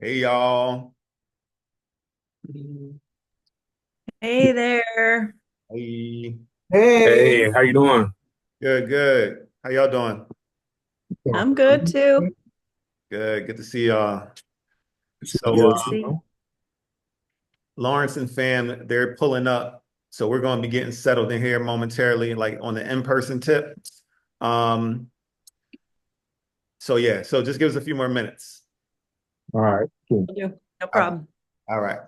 Hey y'all. Hey there. Hey. Hey, how you doing? Good, good. How y'all doing? I'm good too. Good. Good to see y'all. So You See, know? Lawrence and fam, they're pulling up. So we're going to be getting settled in here momentarily, like on the in-person tip. Um, so yeah, so just give us a few more minutes. All right, cool. yeah, no All problem. all right.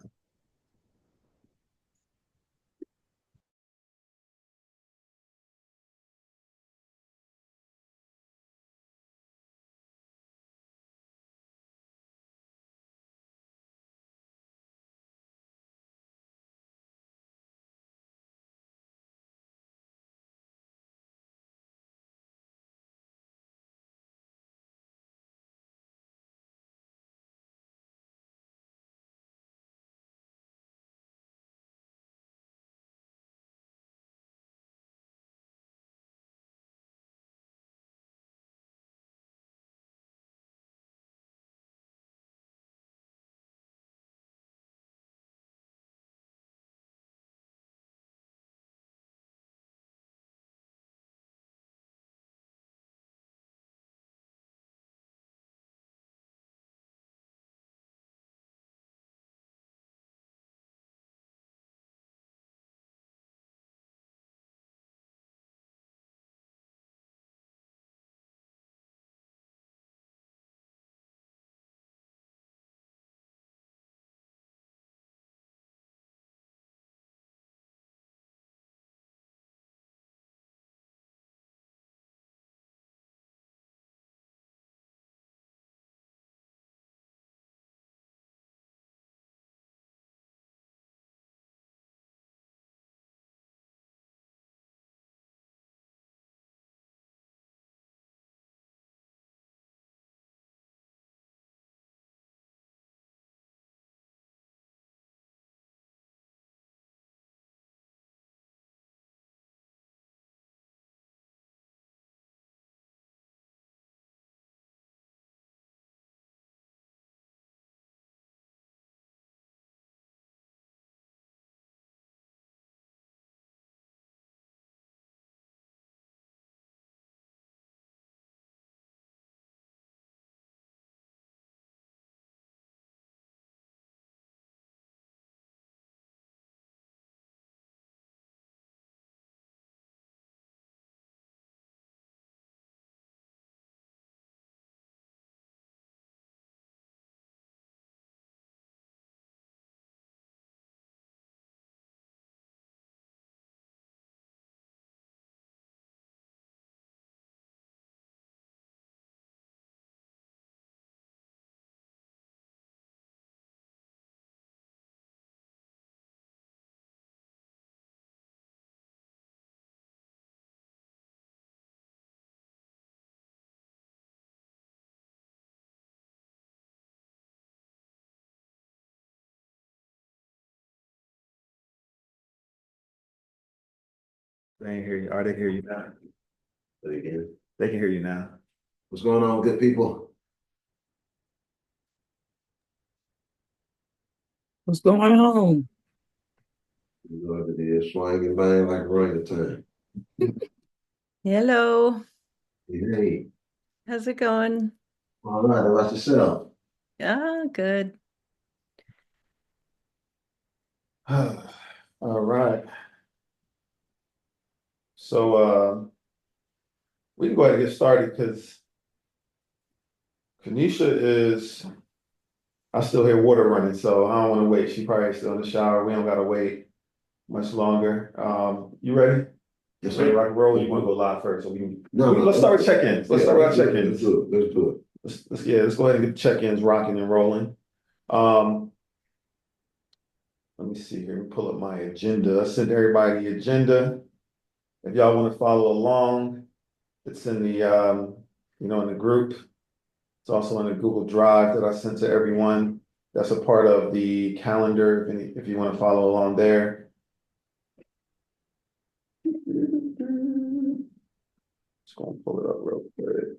They ain't hear you. Are they hear you now? Say again. They can hear you now. What's going on, good people? What's going on? You know what it is, swing and bang like orangutan. Hello. Hey, How's it going? all right, how about yourself? Ah, good. All right. So we can go ahead and get started because Kanisha is I still hear water running, so I don't want to wait. She probably still in the shower. We don't gotta wait much longer. You ready? Yes, Ready to sir. rock and roll? Or Let's you want to do go it. live first? So No, no, let's start with check-ins. Let's yeah, start with our let's do it. Let's check-ins. do it. Let's do it. Let's go ahead and get check-ins rocking and rolling. Um, let me see here. Let me pull up my agenda. I sent everybody the agenda. If y'all want to follow along, it's in the in the group. It's also in the Google Drive that I sent to everyone. That's a part of the calendar if you want to follow along there. Just gonna pull it up real quick.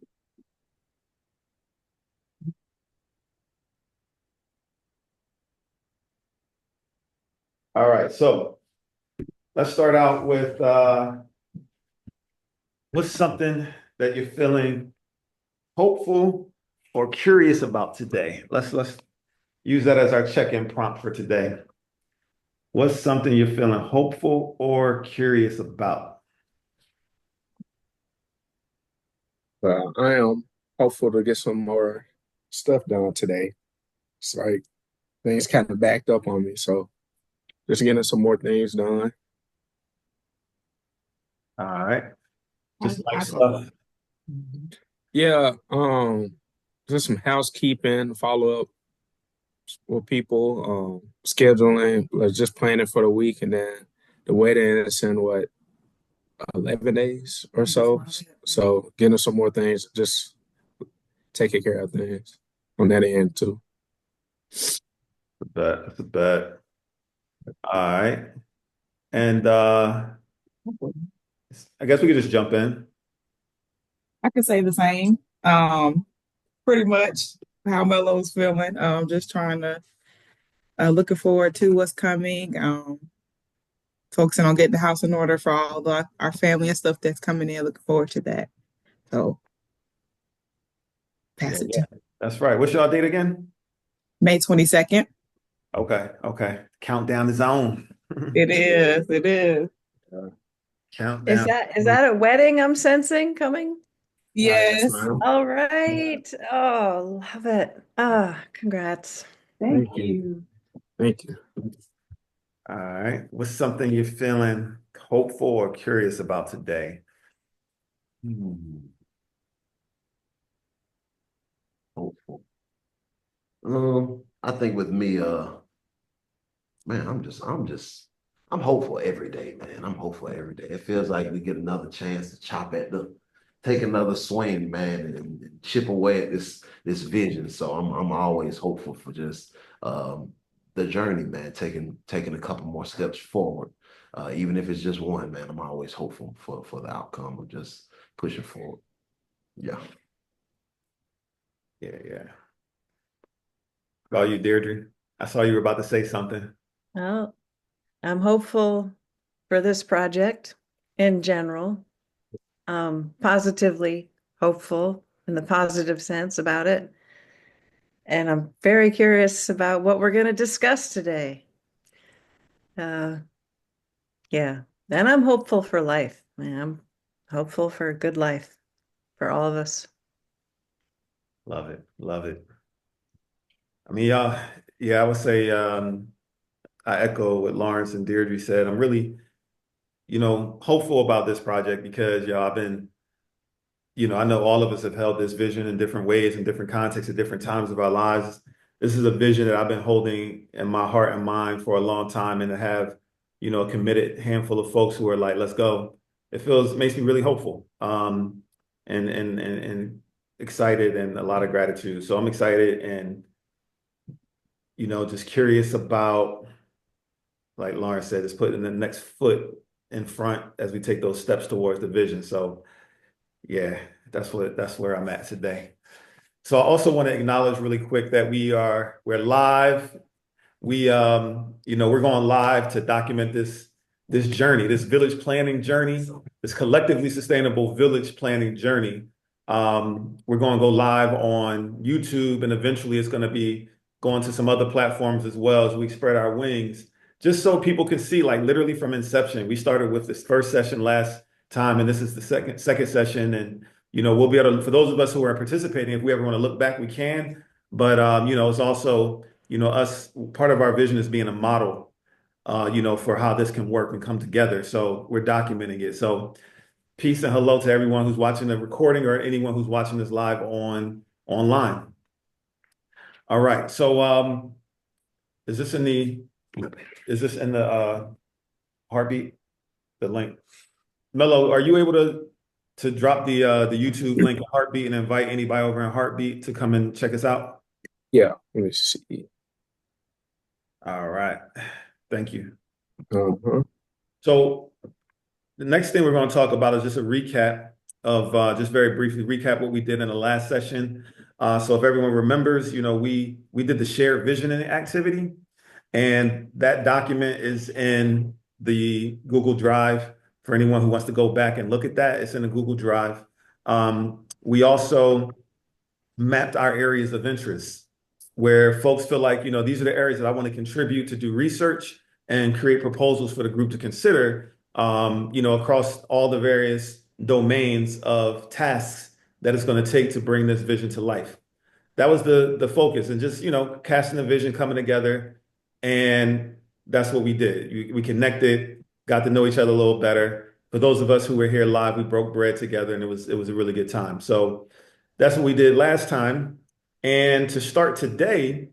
All right, so let's start out with what's something that you're feeling hopeful or curious about today? Let's use that as our check-in prompt for today. What's something you're feeling hopeful or curious about? I am hopeful to get some more stuff done today. It's like things kind of backed up on me, so just getting some more things done. All right, just like I stuff. Yeah, just some housekeeping, follow up with people, scheduling, like just planning for the week, and then the wedding is in what 11 days or so. So getting some more things, just taking care of things on that end too. That's a bet. All right. And I guess we could just jump in. I could say the same. Pretty much how Melo's feeling. Just trying to looking forward to what's coming. Focusing on getting the house in order for all our family and stuff that's coming in. Looking forward to that. So Yeah, pass it yeah. to That's right. What's y'all date again? May 22nd. Okay, okay. Countdown is on. It is. It is. Is Countdown. that a wedding I'm sensing coming? Yes, Yes. ma'am. All right. Oh, love it. Ah, congrats. Thank you. Thank you. All right. What's something you're feeling hopeful or curious about today? Hmm, hopeful. I think with me, man, I'm hopeful every day, man. I'm hopeful every day. It feels like we get another chance to take another swing, man, and chip away at this vision. So I'm always hopeful for just the journey, man. Taking a couple more steps forward, even if it's just one, man. I'm always hopeful for the outcome of just pushing forward. Yeah. Yeah, yeah. How about you, Deirdre? I saw you were about to say something. Well, I'm hopeful for this project in general. Positively hopeful in the positive sense about it. And I'm very curious about what we're going to discuss today. Uh, yeah. And I'm hopeful for life. Man, I'm hopeful for a good life for all of us. Love it. Love it. I mean, y'all, yeah, I would say I echo what Lawrence and Deirdre said. I'm really, hopeful about this project because y'all, I know all of us have held this vision in different ways, in different contexts, at different times of our lives. This is a vision that I've been holding in my heart and mind for a long time, and to have, a committed handful of folks who are like, let's go. Makes me really hopeful, and excited, and a lot of gratitude. So I'm excited and, just curious about, like Lawrence said, just putting the next foot in front as we take those steps towards the vision. So yeah, that's where I'm at today. So I also want to acknowledge really quick that we're live. We're going live to document this journey, this village planning journey, this collectively sustainable village planning journey. We're going to go live on YouTube, and eventually it's going to be going to some other platforms as well as we spread our wings, just so people can see, like literally from inception. We started with this first session last time, and this is the second session. And we'll be able to, for those of us who are participating, if we ever want to look back, we can. But it's also, us, part of our vision is being a model, for how this can work and come together. So we're documenting it. So peace and hello to everyone who's watching the recording or anyone who's watching this live online. All right. So is this in the heartbeat, the link? Mello, are you able to drop the YouTube link in Heartbeat and invite anybody over in Heartbeat to come and check us out? Yeah, let me see. All right. Thank you. Uh-huh. So the next thing we're going to talk about is just a recap of just very briefly recap what we did in the last session. So if everyone remembers, we did the shared visioning activity. And that document is in the Google Drive for anyone who wants to go back and look at that. It's in the Google Drive. We also mapped our areas of interest where folks feel like, these are the areas that I want to contribute to do research and create proposals for the group to consider, across all the various domains of tasks that it's going to take to bring this vision to life. That was the focus, and just, casting a vision, coming together. And that's what we did. We connected, got to know each other a little better. For those of us who were here live, we broke bread together, and it was a really good time. So that's what we did last time. And to start today,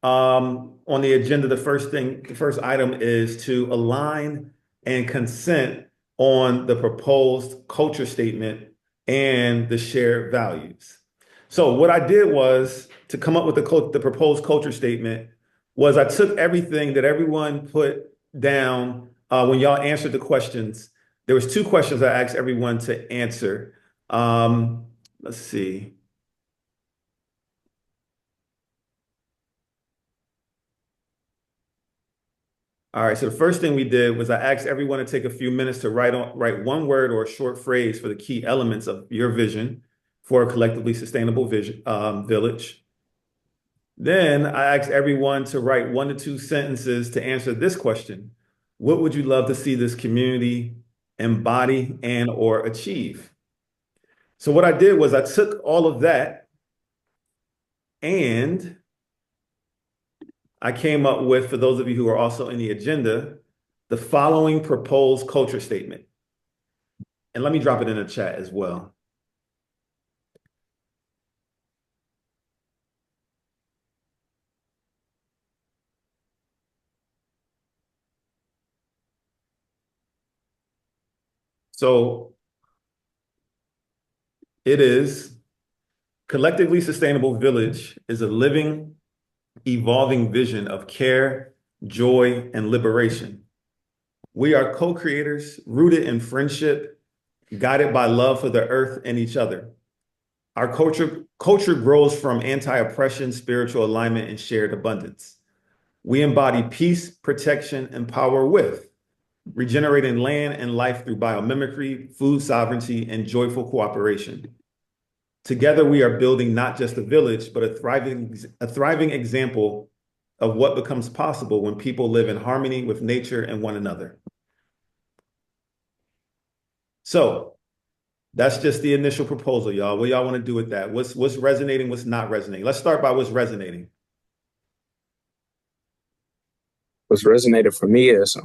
on the agenda, the first item is to align and consent on the proposed culture statement and the shared values. So what I did was to come up with the proposed culture statement was I took everything that everyone put down when y'all answered the questions. There was 2 questions I asked everyone to answer. Let's see. All right, so the first thing we did was I asked everyone to take a few minutes to write one word or a short phrase for the key elements of your vision for a collectively sustainable village. Then I asked everyone to write 1 to 2 sentences to answer this question. What would you love to see this community embody and or achieve? So what I did was I took all of that and I came up with, for those of you who are also in the agenda, the following proposed culture statement. And let me drop it in the chat as well. So it is: collectively sustainable village is a living, evolving vision of care, joy, and liberation. We are co-creators rooted in friendship, guided by love for the earth and each other. Our culture grows from anti-oppression, spiritual alignment, and shared abundance. We embody peace, protection, and power with regenerating land and life through biomimicry, food sovereignty, and joyful cooperation. Together, we are building not just a village, but a thriving example of what becomes possible when people live in harmony with nature and one another. So that's just the initial proposal, y'all. What y'all want to do with that? What's resonating, what's not resonating? Let's start by what's resonating. What's resonated for me is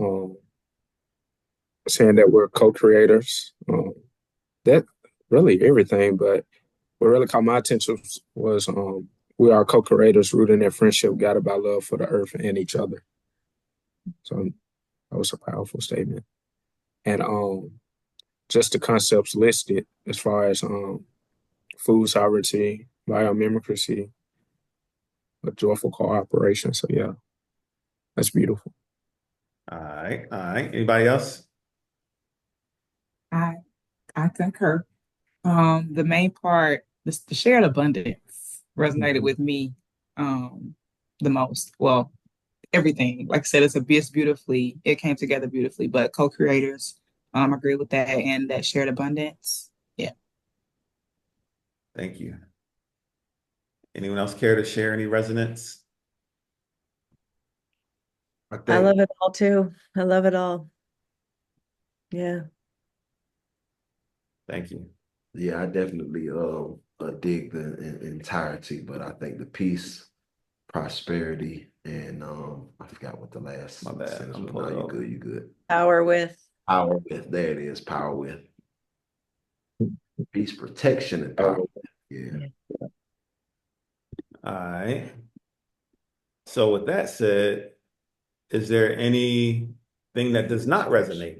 saying that we're co-creators. That really everything, but what really caught my attention was we are co-creators rooted in friendship, guided by love for the earth and each other. So that was a powerful statement. And just the concepts listed as far as food sovereignty, biomimicry, but joyful cooperation. So yeah, that's beautiful. All right. Anybody else? I concur. The main part, the shared abundance resonated with me the most. Well, everything. Like I said, it came together beautifully, but co-creators, agree with that and that shared abundance. Yeah. Thank you. Anyone else care to share any resonance? I love it all too. I love it all. Yeah. Thank you. Yeah, I definitely dig the entirety, but I think the peace, prosperity, and I forgot what the last My bad. sentence I'm was. pulling No, it you up. good, you good. Power with. Power with, there it is, power with. Peace, protection, and power. Yeah. All right. So with that said, is there anything that does not resonate?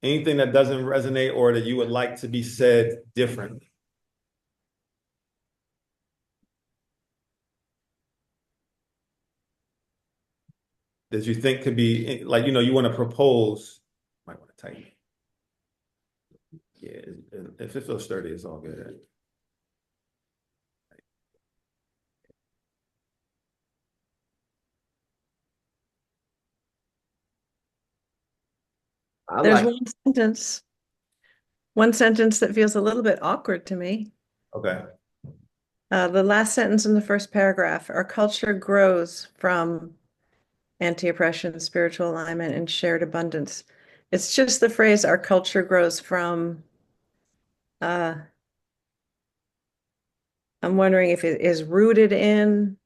Anything that doesn't resonate or that you would like to be said differently? That you think could be, like, you want to propose, might want to tighten. Yeah, if it feels sturdy, it's all good. I There's like. one sentence that feels a little bit awkward to me. Okay. The last sentence in the first paragraph, our culture grows from anti-oppression, spiritual alignment, and shared abundance. It's just the phrase, our culture grows from, I'm wondering if it is rooted in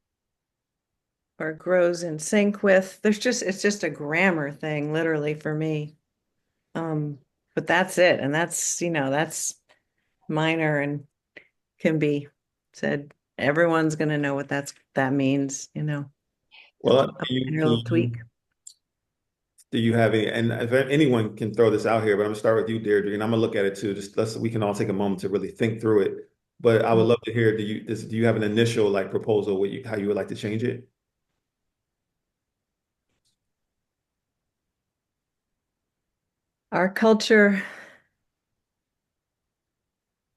or grows in sync with. It's just a grammar thing, literally, for me. But that's it. And that's minor and can be said. Everyone's going to know what that means, Well, a minor little tweak. do you have any, and if anyone can throw this out here, but I'm gonna start with you, Deirdre, and I'm gonna look at it too. We can all take a moment to really think through it. But I would love to hear, do you have an initial like proposal how you would like to change it? Our culture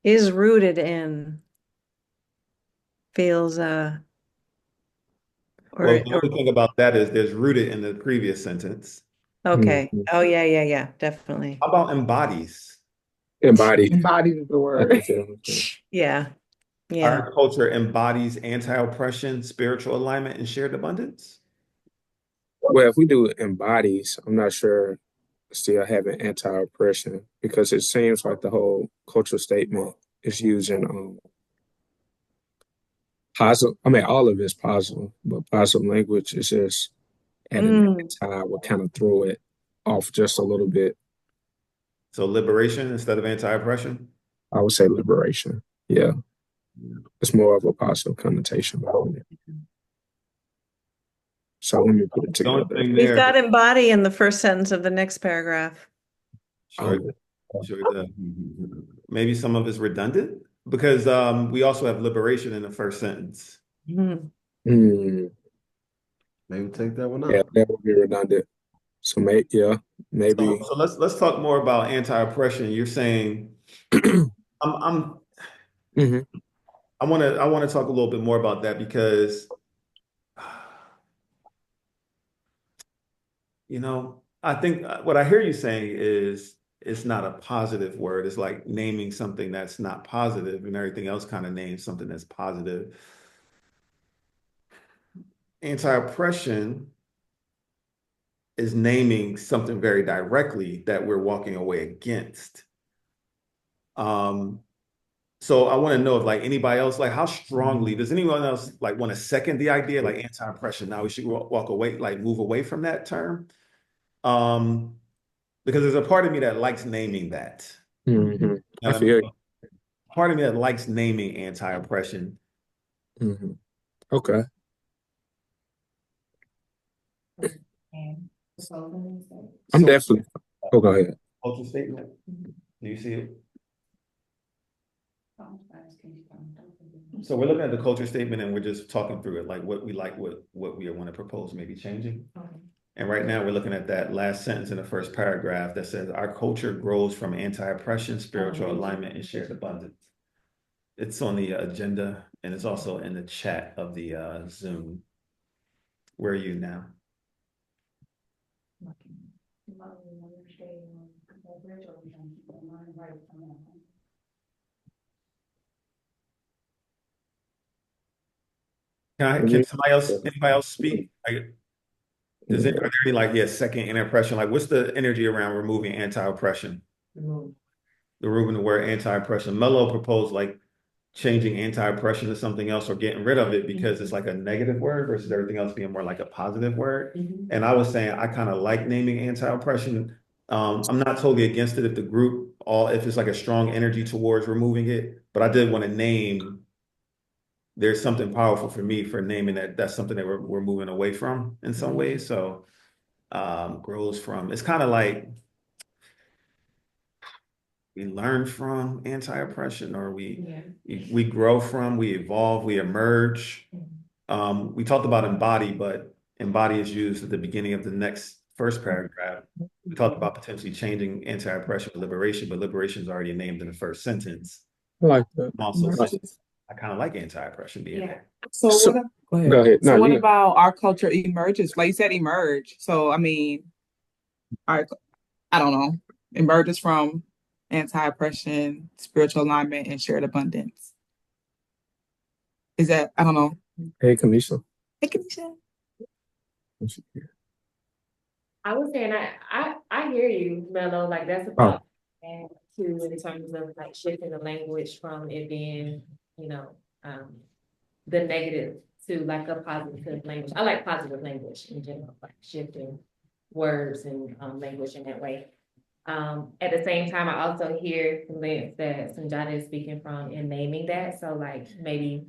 is rooted in feels Well, or the only thing about that is there's rooted in the previous sentence. okay. Mhm. Oh yeah, definitely. How about embodies? Embodied. Embodied is the I word. think that was good. Yeah. Our culture embodies anti-oppression, spiritual alignment, and shared abundance. Well, if we do embodies, I'm not sure still having anti-oppression because it seems like the whole cultural statement is using positive. I mean, all of it's positive, but positive language is just adding anti would kind of throw it off just a little bit. So liberation instead of anti-oppression. I would say liberation. Yeah, it's more of a positive connotation behind it. So let me put it The only together. thing We've there, got embody in the first sentence of the next paragraph. sure, sure. Maybe some of it's redundant because we also have liberation in the first sentence. Mhm. Hmm. Maybe take that one Yeah, out. that would be redundant. So maybe. So let's talk more about anti-oppression. You're saying I'm Mhm. I want to talk a little bit more about that because I think what I hear you saying is it's not a positive word. It's like naming something that's not positive and everything else kind of names something that's positive. Anti-oppression is naming something very directly that we're walking away against. Um, so I want to know if like anybody else, like how strongly does anyone else like want to second the idea like anti-oppression? Now we should walk away, like move away from that term. Um, because there's a part of me that likes naming that. Mhm. You know I what I feel mean? Part of me that likes naming anti-oppression. you. Okay. I'm So definitely. Oh, go ahead. culture statement. Do you see it? So we're looking at the culture statement and we're just talking through it, like what we like, what we want to propose, maybe changing. And right now we're looking at that last sentence in the first paragraph that says our culture grows from anti-oppression, spiritual alignment, and shared abundance. It's on the agenda and it's also in the chat of the Zoom. Where are you now? Can anybody else speak? Are there any like, second anti-oppression? Like what's the energy around removing anti-oppression? Removing the word anti-oppression. Mello proposed like changing anti-oppression to something else or getting rid of it because it's like a negative word versus everything else being more like a positive word. And I was saying I kind of like naming anti-oppression. I'm not totally against it if it's like a strong energy towards removing it, but I did want to name there's something powerful for me for naming that's something that we're moving away from in some ways. So grows from, it's kind of like we learn from anti-oppression or we grow from, we evolve, we emerge. We talked about embody, but embody is used at the beginning of the next first paragraph. We talked about potentially changing anti-oppression with liberation, but liberation is already named in the first sentence. I like that. I'm also saying I kind of like anti-oppression being there. So So, what? go ahead. No, So what you. about our culture emerges? Like you said, emerge. So I mean, our I don't know, emerges from anti-oppression, spiritual alignment, and shared abundance. Is that, I don't know. Hey, Kamisha. Hey, Kenisha. I was saying, I hear you, Mello, like that's Oh, about and too in terms of like shifting the language from it being, um, the negative to like a positive language. I like positive language in general, like shifting words and language in that way. At the same time, I also hear the lens that Sunjata is speaking from in naming that. So like maybe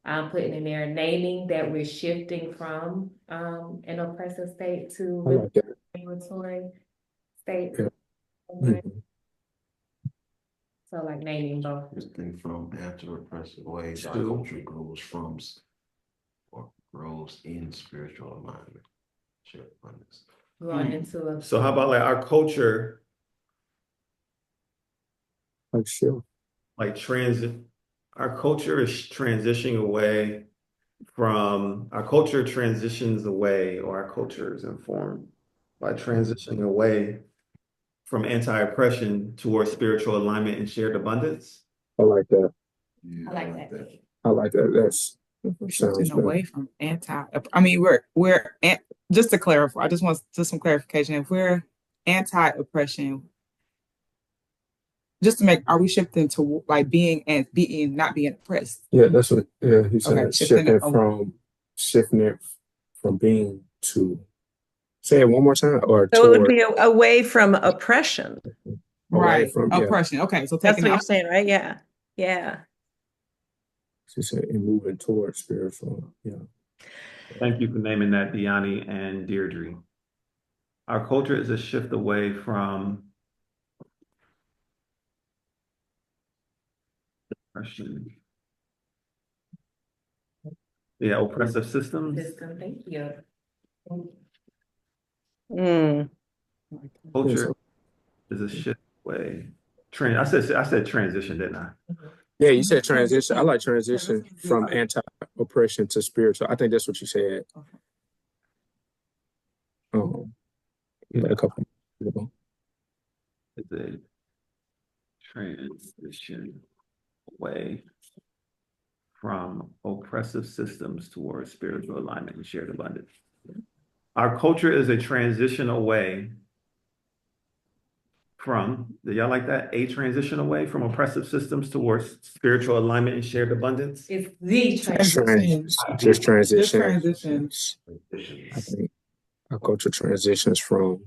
I'm putting in there naming that we're shifting from an oppressive state I to like that. regulatory state. Yeah. Mhm. So like naming both. Shifting from anti-repressive ways, our Two. culture grows from or grows in spiritual alignment. Shared abundance. Going into a. So how about like our culture, Like, sure. like our culture is transitioning away our culture transitions away, or our culture is informed by transitioning away from anti-oppression towards spiritual alignment and shared abundance. I like that. Yeah, I like that. I like that. That sounds Shifting better. away from I mean, just to clarify, I just want just some clarification. If we're anti-oppression, just to make, are we shifting to like not being oppressed? Yeah, that's what. Yeah, he Okay, said shifting it from being to. Say it one more time, or So it would toward, be away from oppression. away right, from. Yeah, oppression. Okay, so That's taking what you're out. saying, right? Yeah. Yeah. he said, and moving toward spiritual. Yeah. Thank you for naming that, Deani and Deirdre. Our culture is a shift away from oppression. Yeah, oppressive systems. System, thank you. Mm. Culture is a shift away. I said transition, didn't I? Yeah, you said transition. I like transition from anti-oppression to spiritual. I think that's what you said. Yeah, A couple. Ago. it's a transition away from oppressive systems towards spiritual alignment and shared abundance. Our culture is a transition away from, do y'all like that? A transition away from oppressive systems towards spiritual alignment and shared abundance? It's the Transition. Just transition. Transitions. I think our culture transitions from.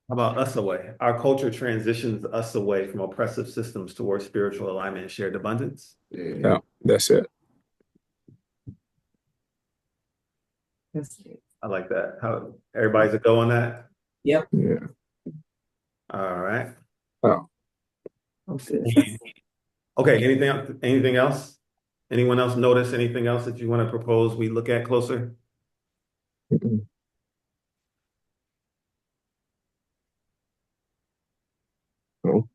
How about us away? Our culture transitions us away from oppressive systems towards spiritual alignment and shared abundance. Yeah, that's it. I like that. How everybody's a go on that? Yep. Yeah. All right. Oh. Okay, anything else? Anyone else notice anything else that you want to propose we look at closer? Mm-mm. No.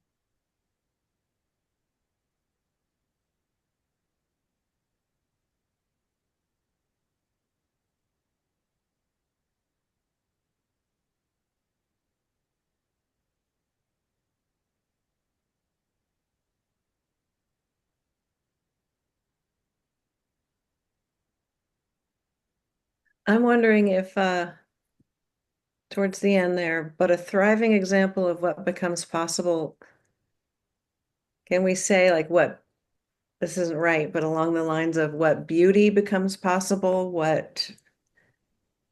I'm wondering if towards the end there, but a thriving example of what becomes possible. Can we say like what this isn't right, but along the lines of what beauty becomes possible, what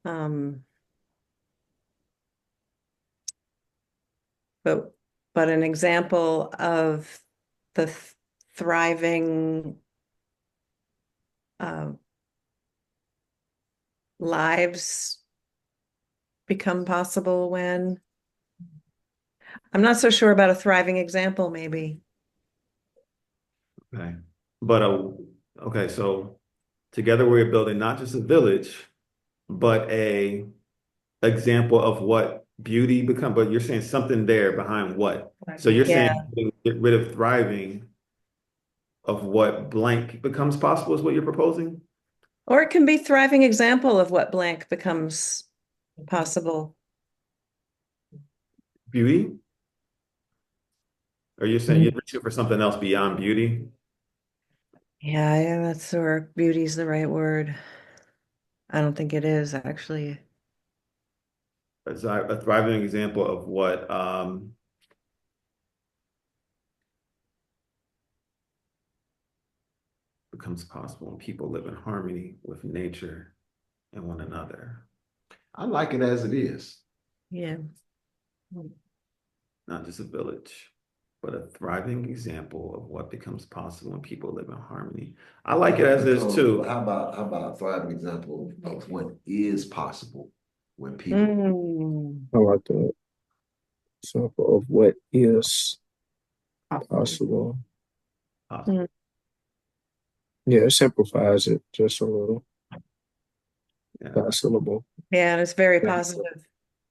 um but an example of the thriving uh, lives become possible when I'm not so sure about a thriving example, maybe. Okay. But okay, so together we're building not just a village, but a example of what beauty become, but you're saying something there behind what? So you're Yeah. saying get rid of thriving of what blank becomes possible is what you're proposing? Or it can be thriving example of what blank becomes possible. Beauty? Or you're saying you're reaching for something else beyond beauty? Yeah, that's where beauty's the right word. I don't think it is actually. It's a thriving example of what becomes possible when people live in harmony with nature and one another. I like it as it is. Yeah. Not just a village, but a thriving example of what becomes possible when people live in harmony. I like it as is too. How about a thriving example of what is possible when people Mm. I like the example of what is possible. Possible. Yeah, it simplifies it just a little. Yeah. Possible. Yeah, and it's very Yeah. positive.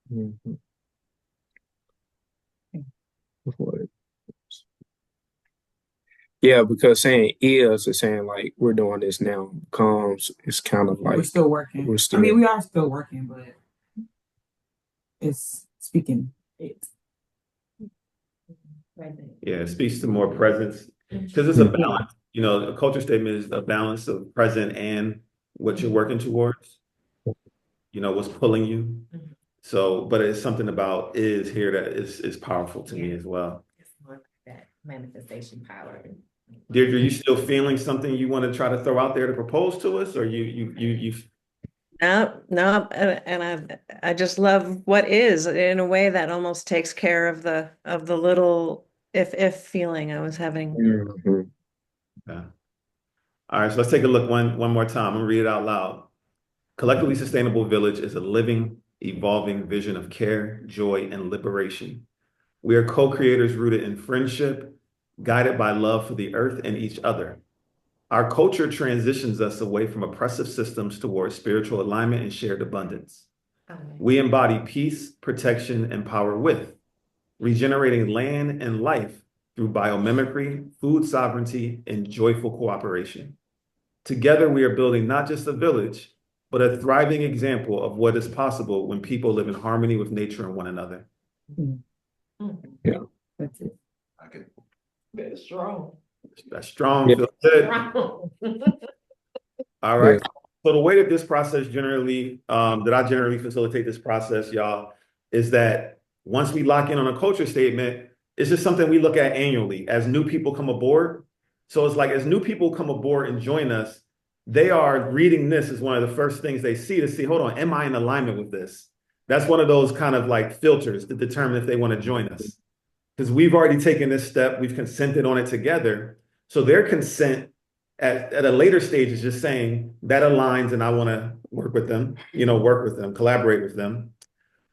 Mhm. What is. Yeah, because saying is saying like we're doing this now. Becomes it's kind of like We're still working. we're I still. mean, we are still working, but it's speaking it. Yeah, it speaks to more presence because it's a balance. You know, a culture statement is a balance of present and what you're working towards. You know, what's pulling you. So, but it's something about is here that is powerful to me as well. It's more like that manifestation power. Deirdre, you still feeling something you want to try to throw out there to propose to us, or you No, and I just love what is in a way that almost takes care of the little if feeling I was having. Mhm. yeah. All right, so let's take a look one more time. I'm gonna read it out loud. Collectively sustainable village is a living, evolving vision of care, joy, and liberation. We are co-creators rooted in friendship, guided by love for the earth and each other. Our culture transitions us away from oppressive systems towards spiritual alignment and shared abundance. We embody peace, protection, and power with regenerating land and life through biomimicry, food sovereignty, and joyful cooperation. Together, we are building not just a village, but a thriving example of what is possible when people live in harmony with nature and one another. Yeah. That's it. I can That's strong. That's strong, Yeah. feel good. Strong. All right. So the way that this process generally, that I generally facilitate this process, y'all, is that once we lock in on a culture statement, it's just something we look at annually as new people come aboard. So it's like as new people come aboard and join us, they are reading this as one of the first things they see to see, hold on, am I in alignment with this? That's one of those kind of like filters to determine if they want to join us. Because we've already taken this step, we've consented on it together. So their consent at a later stage is just saying that aligns and I want to work with them, work with them, collaborate with them.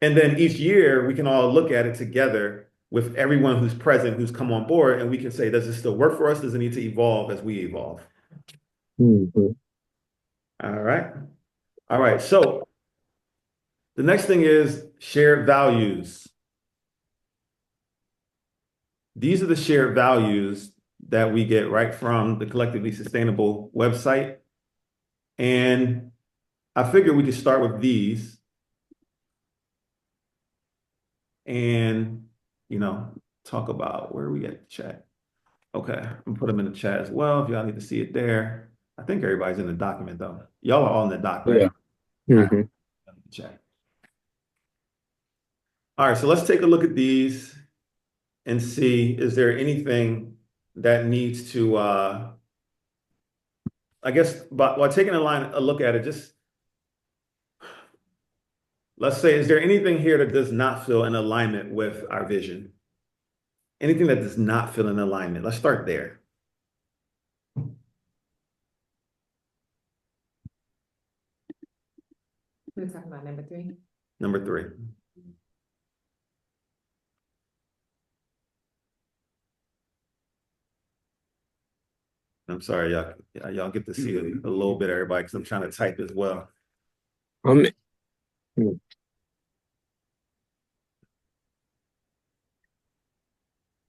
And then each year we can all look at it together with everyone who's present, who's come on board, and we can say, does this still work for us? Does it need to evolve as we evolve? Mhm. All right. All right. So the next thing is shared values. These are the shared values that we get right from the Collectively Sustainable website. And I figured we could start with these and, talk about where we get the chat. Okay, I'm gonna put them in the chat as well if y'all need to see it there. I think everybody's in the document though. Y'all are all in the doc, right? Yeah. All right, chat. All right, so let's take a look at these and see, is there anything that needs to, I guess, but while taking a look at it, just let's say, is there anything here that does not feel in alignment with our vision? Anything that does not feel in alignment? Let's start there. We're talking about number 3. Number 3. I'm sorry, y'all get to see a little bit, everybody, because I'm trying to type as well. I'm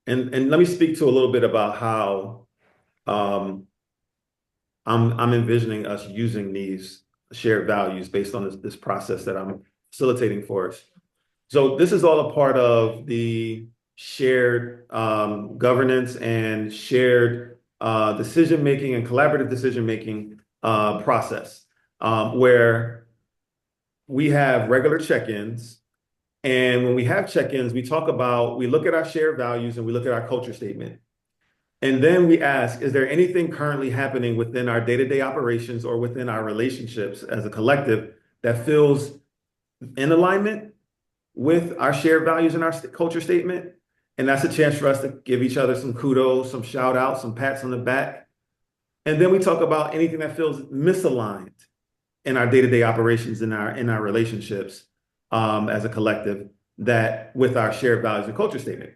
And let me speak to a little bit about how I'm I'm envisioning us using these shared values based on this process that I'm facilitating for us. So this is all a part of the shared governance and shared decision making and collaborative decision making process, where we have regular check-ins. And when we have check-ins, we look at our shared values and we look at our culture statement. And then we ask, is there anything currently happening within our day-to-day operations or within our relationships as a collective that feels in alignment with our shared values and our culture statement? And that's a chance for us to give each other some kudos, some shout outs, some pats on the back. And then we talk about anything that feels misaligned in our day-to-day operations, in our relationships as a collective, that with our shared values and culture statement.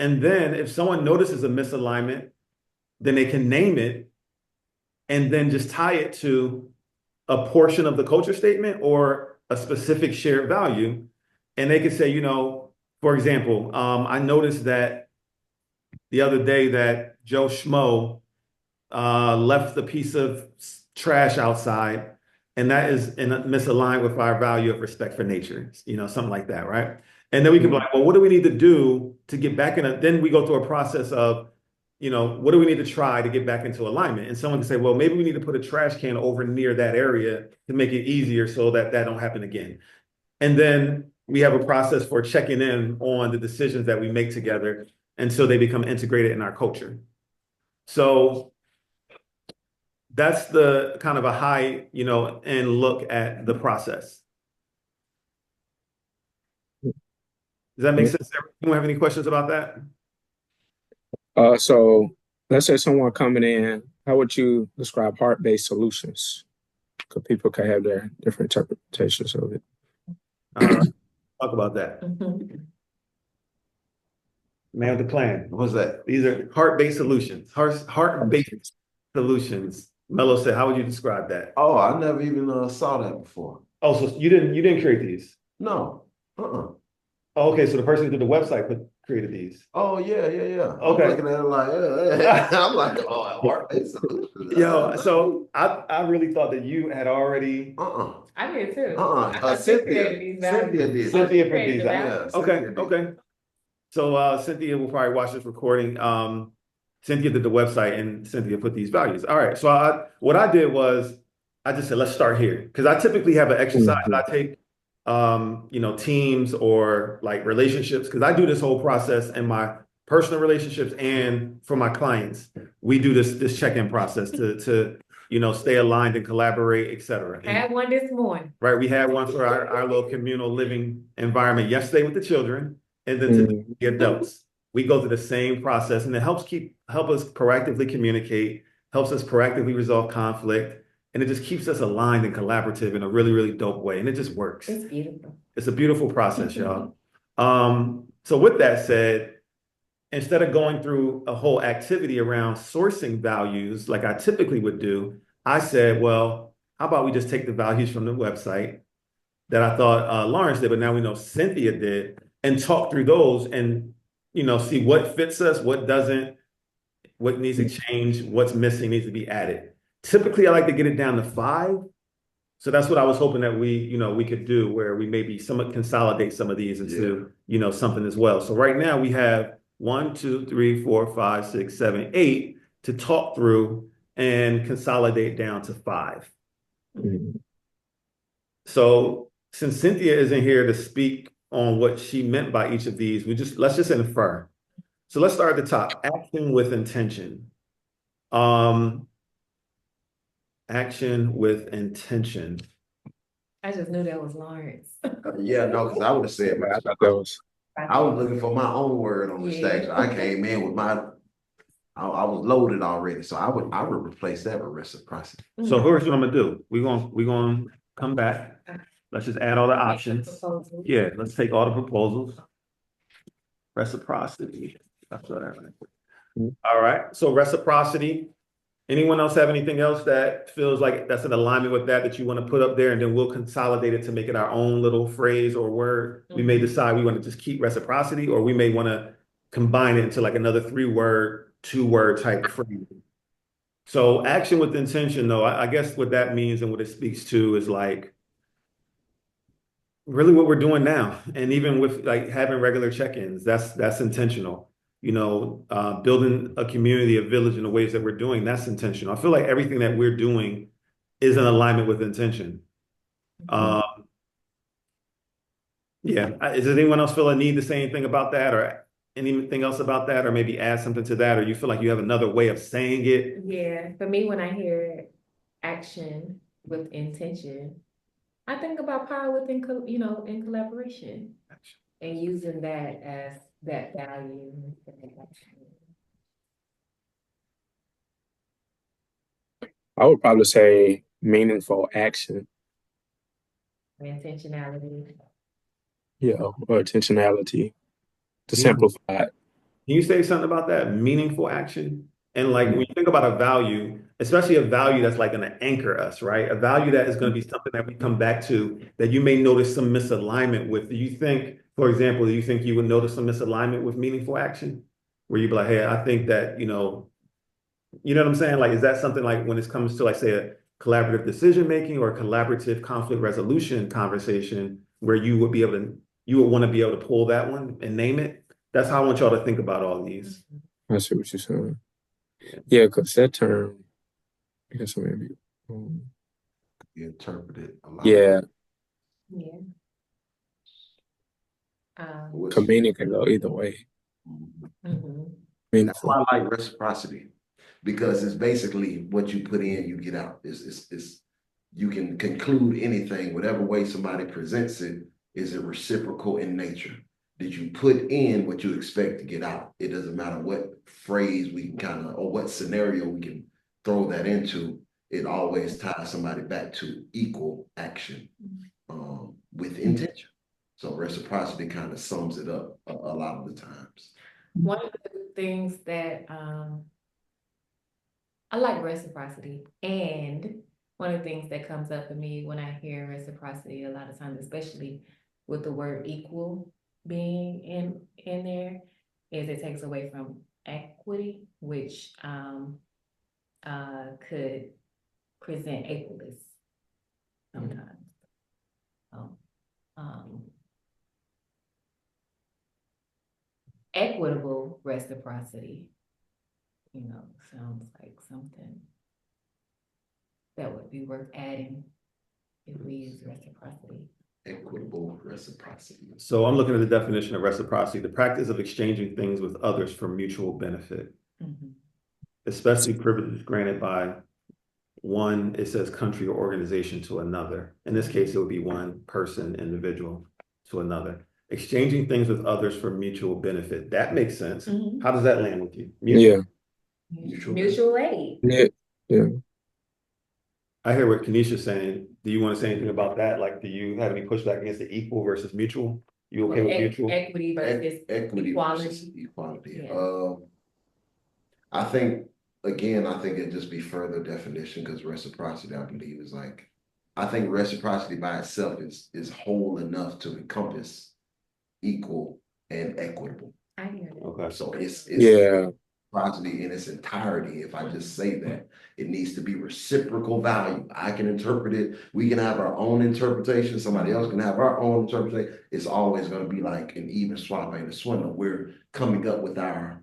And then if someone notices a misalignment, then they can name it and then just tie it to a portion of the culture statement or a specific shared value. And they could say, for example, I noticed that the other day that Joe Schmo left a piece of trash outside, and that is misaligned with our value of respect for nature, something like that, right? And then we can be like, well, what do we need to do to get back then we go through a process of, what do we need to try to get back into alignment? And someone can say, well, maybe we need to put a trash can over near that area to make it easier so that don't happen again. And then we have a process for checking in on the decisions that we make together until they become integrated in our culture. So that's the kind of a high, and look at the process. Does that make sense? Anyone have any questions about that? So let's say someone coming in, how would you describe heart-based solutions? Because people can have their different interpretations of it. All right, talk about that. Man with the plan. What's that? These are heart-based solutions. Heart-based solutions. Mello said, how would you describe that? Oh, I never even saw that before. Oh, so you didn't create these? No. Oh, okay, so the person who did the website created these. Oh, yeah. Okay. I'm looking at it like, I'm like, oh, heart-based solutions. Yo, so I really thought that you had already. I did too. Cynthia did. Cynthia put these out. Okay. So Cynthia will probably watch this recording. Cynthia did the website and Cynthia put these values. All right. So what I did was I just said, let's start here. Because I typically have an exercise that I take teams or like relationships, because I do this whole process in my personal relationships and for my clients. We do this check-in process to stay aligned and collaborate, et cetera. I had one this morning. Right. We had one for our little communal living environment yesterday with the children, and then to the adults. We go through the same process, and it help us proactively communicate, helps us proactively resolve conflict, and it just keeps us aligned and collaborative in a really, really dope way. And it just works. It's beautiful. It's a beautiful process, y'all. So with that said, instead of going through a whole activity around sourcing values like I typically would do, I said, well, how about we just take the values from the website that I thought Lawrence did, but now we know Cynthia did, and talk through those and see what fits us, what doesn't, what needs to change, what's missing needs to be added. Typically, I like to get it down to 5. So that's what I was hoping that we could do, where we maybe somewhat consolidate some of these into something as well. So right now we have 1, 2, 3, 4, 5, 6, 7, 8 to talk through and consolidate down to 5. So since Cynthia isn't here to speak on what she meant by each of these, let's just infer. So let's start at the top. Action with intention. Action with intention. I just knew that was Lawrence. Yeah, no, because I would have said, I thought that was. I was looking for my own word on the stack. So I came in with I was loaded already. So I would replace that with reciprocity. So here's what I'm gonna do. We're gonna come back. Let's just add all the options. Yeah, let's take all the proposals. Reciprocity. That's what I right. All right. So reciprocity. Anyone else have anything else that feels like that's in alignment with that you want to put up there, and then we'll consolidate it to make it our own little phrase or word. We may decide we want to just keep reciprocity, or we may want to combine it into like another 3-word, 2-word type phrase. So action with intention, though, I guess what that means and what it speaks to is like really what we're doing now. And even with like having regular check-ins, that's intentional. Building a community, a village in the ways that we're doing, that's intentional. I feel like everything that we're doing is in alignment with intention. Um, yeah. Does anyone else feel a need to say anything about that or anything else about that, or maybe add something to that, or you feel like you have another way of saying it? Yeah, for me, when I hear action with intention, I think about power within, in collaboration and using that as that value. I would probably say meaningful action, Intentionality. yeah, or intentionality to Can you, simplify it. can you say something about that? Meaningful action? And like when you think about a value, especially a value that's like going to anchor us, right? A value that is going to be something that we come back to that you may notice some misalignment with. Do you think, for example, do you think you would notice some misalignment with meaningful action? Where you'd be like, hey, I think that, you know what I'm saying? Like, is that something like when it comes to like, say, a collaborative decision making or a collaborative conflict resolution conversation where you would want to be able to pull that one and name it? That's how I want y'all to think about all these. I see what you're saying. Yeah, because that term, I guess maybe, um, You interpret it a lot. yeah, Yeah. Which- convening can go either way. Mhm. That's why Meaningful. I like reciprocity, because it's basically what you put in, you get out. It's you can conclude anything, whatever way somebody presents it, is it reciprocal in nature? Did you put in what you expect to get out? It doesn't matter what phrase we can kind of, or what scenario we can throw that into, it always ties somebody back to equal action with intention. So reciprocity kind of sums it up a lot of the times. One of the things that I like reciprocity, and one of the things that comes up for me when I hear reciprocity a lot of times, especially with the word equal being in there, is it takes away from equity, which could present ableist sometimes. So, equitable reciprocity, sounds like something that would be worth adding if we use reciprocity. Equitable reciprocity. So I'm looking at the definition of reciprocity, the practice of exchanging things with others for mutual benefit, especially privileges granted by one, it says country or organization to another. In this case, it would be one person, individual to another. Exchanging things with others for mutual benefit. That makes sense. Mhm. How does that land with you? Yeah, Mutual aid. yeah, yeah. I hear what Kenesha's saying. Do you want to say anything about that? Like, do you have any pushback against the equal versus mutual? You okay with mutual? Equity versus Equity equality. versus equality. Yeah. I think it'd just be further definition, because reciprocity, I believe, is like, I think reciprocity by itself is whole enough to encompass equal and equitable. I hear that. Okay. So it's Yeah, reciprocity in its entirety. If I just say that, it needs to be reciprocal value. I can interpret it. We can have our own interpretation. Somebody else can have our own interpretation. It's always going to be like an even swap and a swindle. We're coming up with our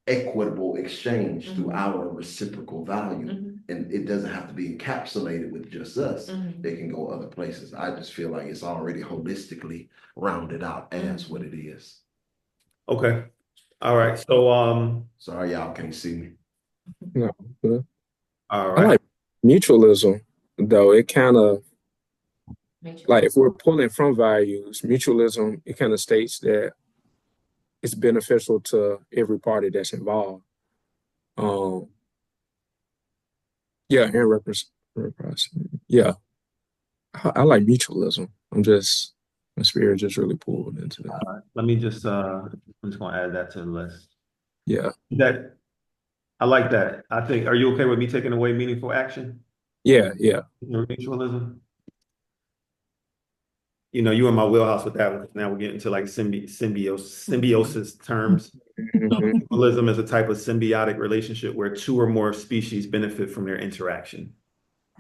equitable exchange through our reciprocal value. And it doesn't have to be encapsulated with just us. They can go other places. I just feel like it's already holistically rounded out as what it is. Okay. All right. So, Sorry, y'all can't see me. no, but all I right. like mutualism, though. It kind of, like, if we're pulling from values, mutualism, it kind of states that it's beneficial to every party that's involved. Um, yeah, and reciprocity. Yeah, I like mutualism. My spirit just really pulled into that. All right. Let me just, I'm just gonna add that to the list. Yeah, I like that. I think, are you okay with me taking away meaningful action? yeah, yeah. Mutualism? you in my wheelhouse with that one, 'cause now we're getting to like symbiosis terms. Mhm. Mutualism is a type of symbiotic relationship where two or more species benefit from their interaction.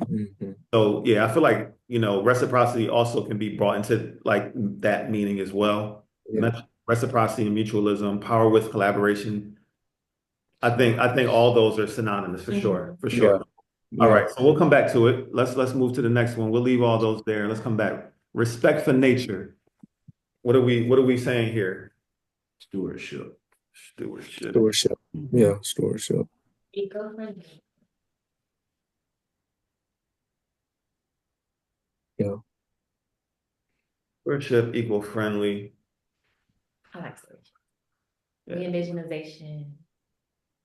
Mhm. So yeah, I feel like, reciprocity also can be brought into like that meaning as well. Yeah. Reciprocity and mutualism, power with collaboration. I think all those are synonymous for sure, for Yeah. sure. All Yeah. right, so we'll come back to it. Let's move to the next one. We'll leave all those there. Let's come back. Respect for nature. What are we saying here? Stewardship. Stewardship. Stewardship. Yeah. Stewardship. Eco-friendly. Yeah. Stewardship, eco-friendly. I like stewardship. Yeah, Re-indigenization.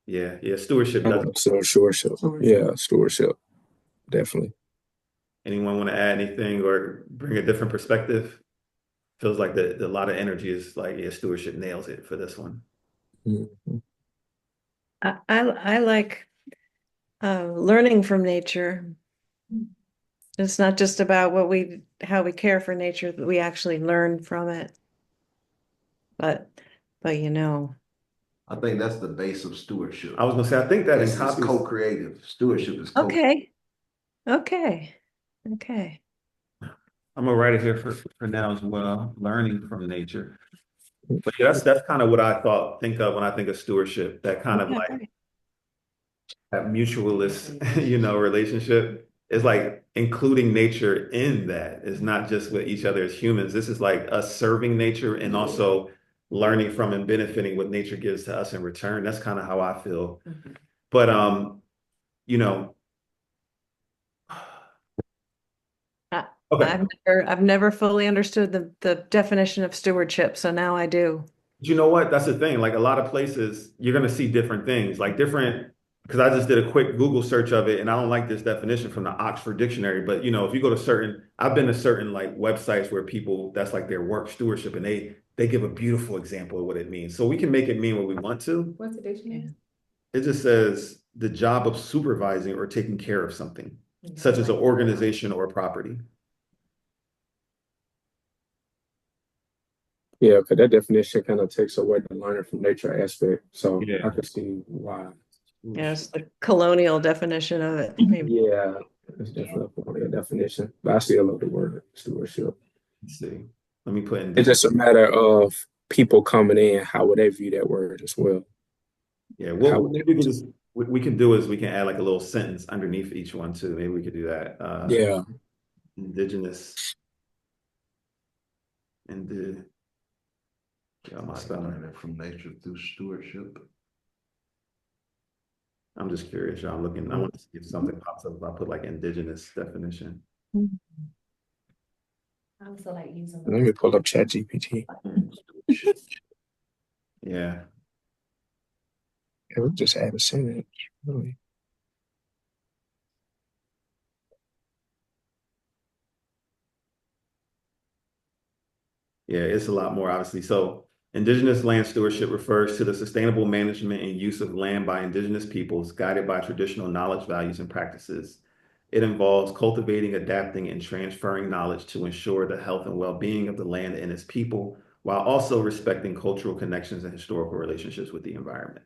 yeah. Stewardship does. Stewardship. Yeah. Stewardship. Definitely. Anyone want to add anything or bring a different perspective? Feels like a lot of energy is like, yeah, stewardship nails it for this one. Mhm. I like learning from nature. It's not just about how we care for nature, but we actually learn from it. But I think that's the base of stewardship. I was gonna say, I think that in It's copies. co-creative. Stewardship is co. okay, okay. I'm gonna write it here for now as well. Learning from nature. But yeah, that's kind of what I think of when I think of stewardship. That kind of like Okay. that mutualist, relationship is like including nature in that. It's not just with each other as humans. This is like us serving nature and also learning from and benefiting what nature gives to us in return. That's kind of how I feel. But you know, I, okay. I've never fully understood the definition of stewardship, so now I do. You know what? That's the thing. Like a lot of places, you're gonna see different things, like different. Because I just did a quick Google search of it, and I don't like this definition from the Oxford Dictionary. But if you go to I've been to certain like websites where people that's like their work stewardship, and they give a beautiful example of what it means. So we can make it mean what we want to. What's the dictionary? It just says the job of supervising or taking care of something, such as an organization or property. Yeah, because that definition kind of takes away the learning from nature aspect. So Yeah. I can see why. Yes, the colonial definition of it. Maybe. Yeah, it's definitely a part of the definition. But I still love the word stewardship. Let's see. Let me put in It's just a matter of people coming in, how would they view that word as well? Yeah, How what would they we can we can do is we can add like a little sentence underneath each one too. Maybe we could do that. Yeah. Indigenous and the yeah, my spelling. Learning from nature through stewardship. I'm just curious, y'all. I'm looking. I want to see if something pops up if I put like indigenous definition. I also like using. Let me pull up ChatGPT. Yeah. It would just add a sentence, really. Yeah, it's a lot more, obviously. So, indigenous land stewardship refers to the sustainable management and use of land by indigenous peoples, guided by traditional knowledge, values, and practices. It involves cultivating, adapting, and transferring knowledge to ensure the health and well-being of the land and its people, while also respecting cultural connections and historical relationships with the environment.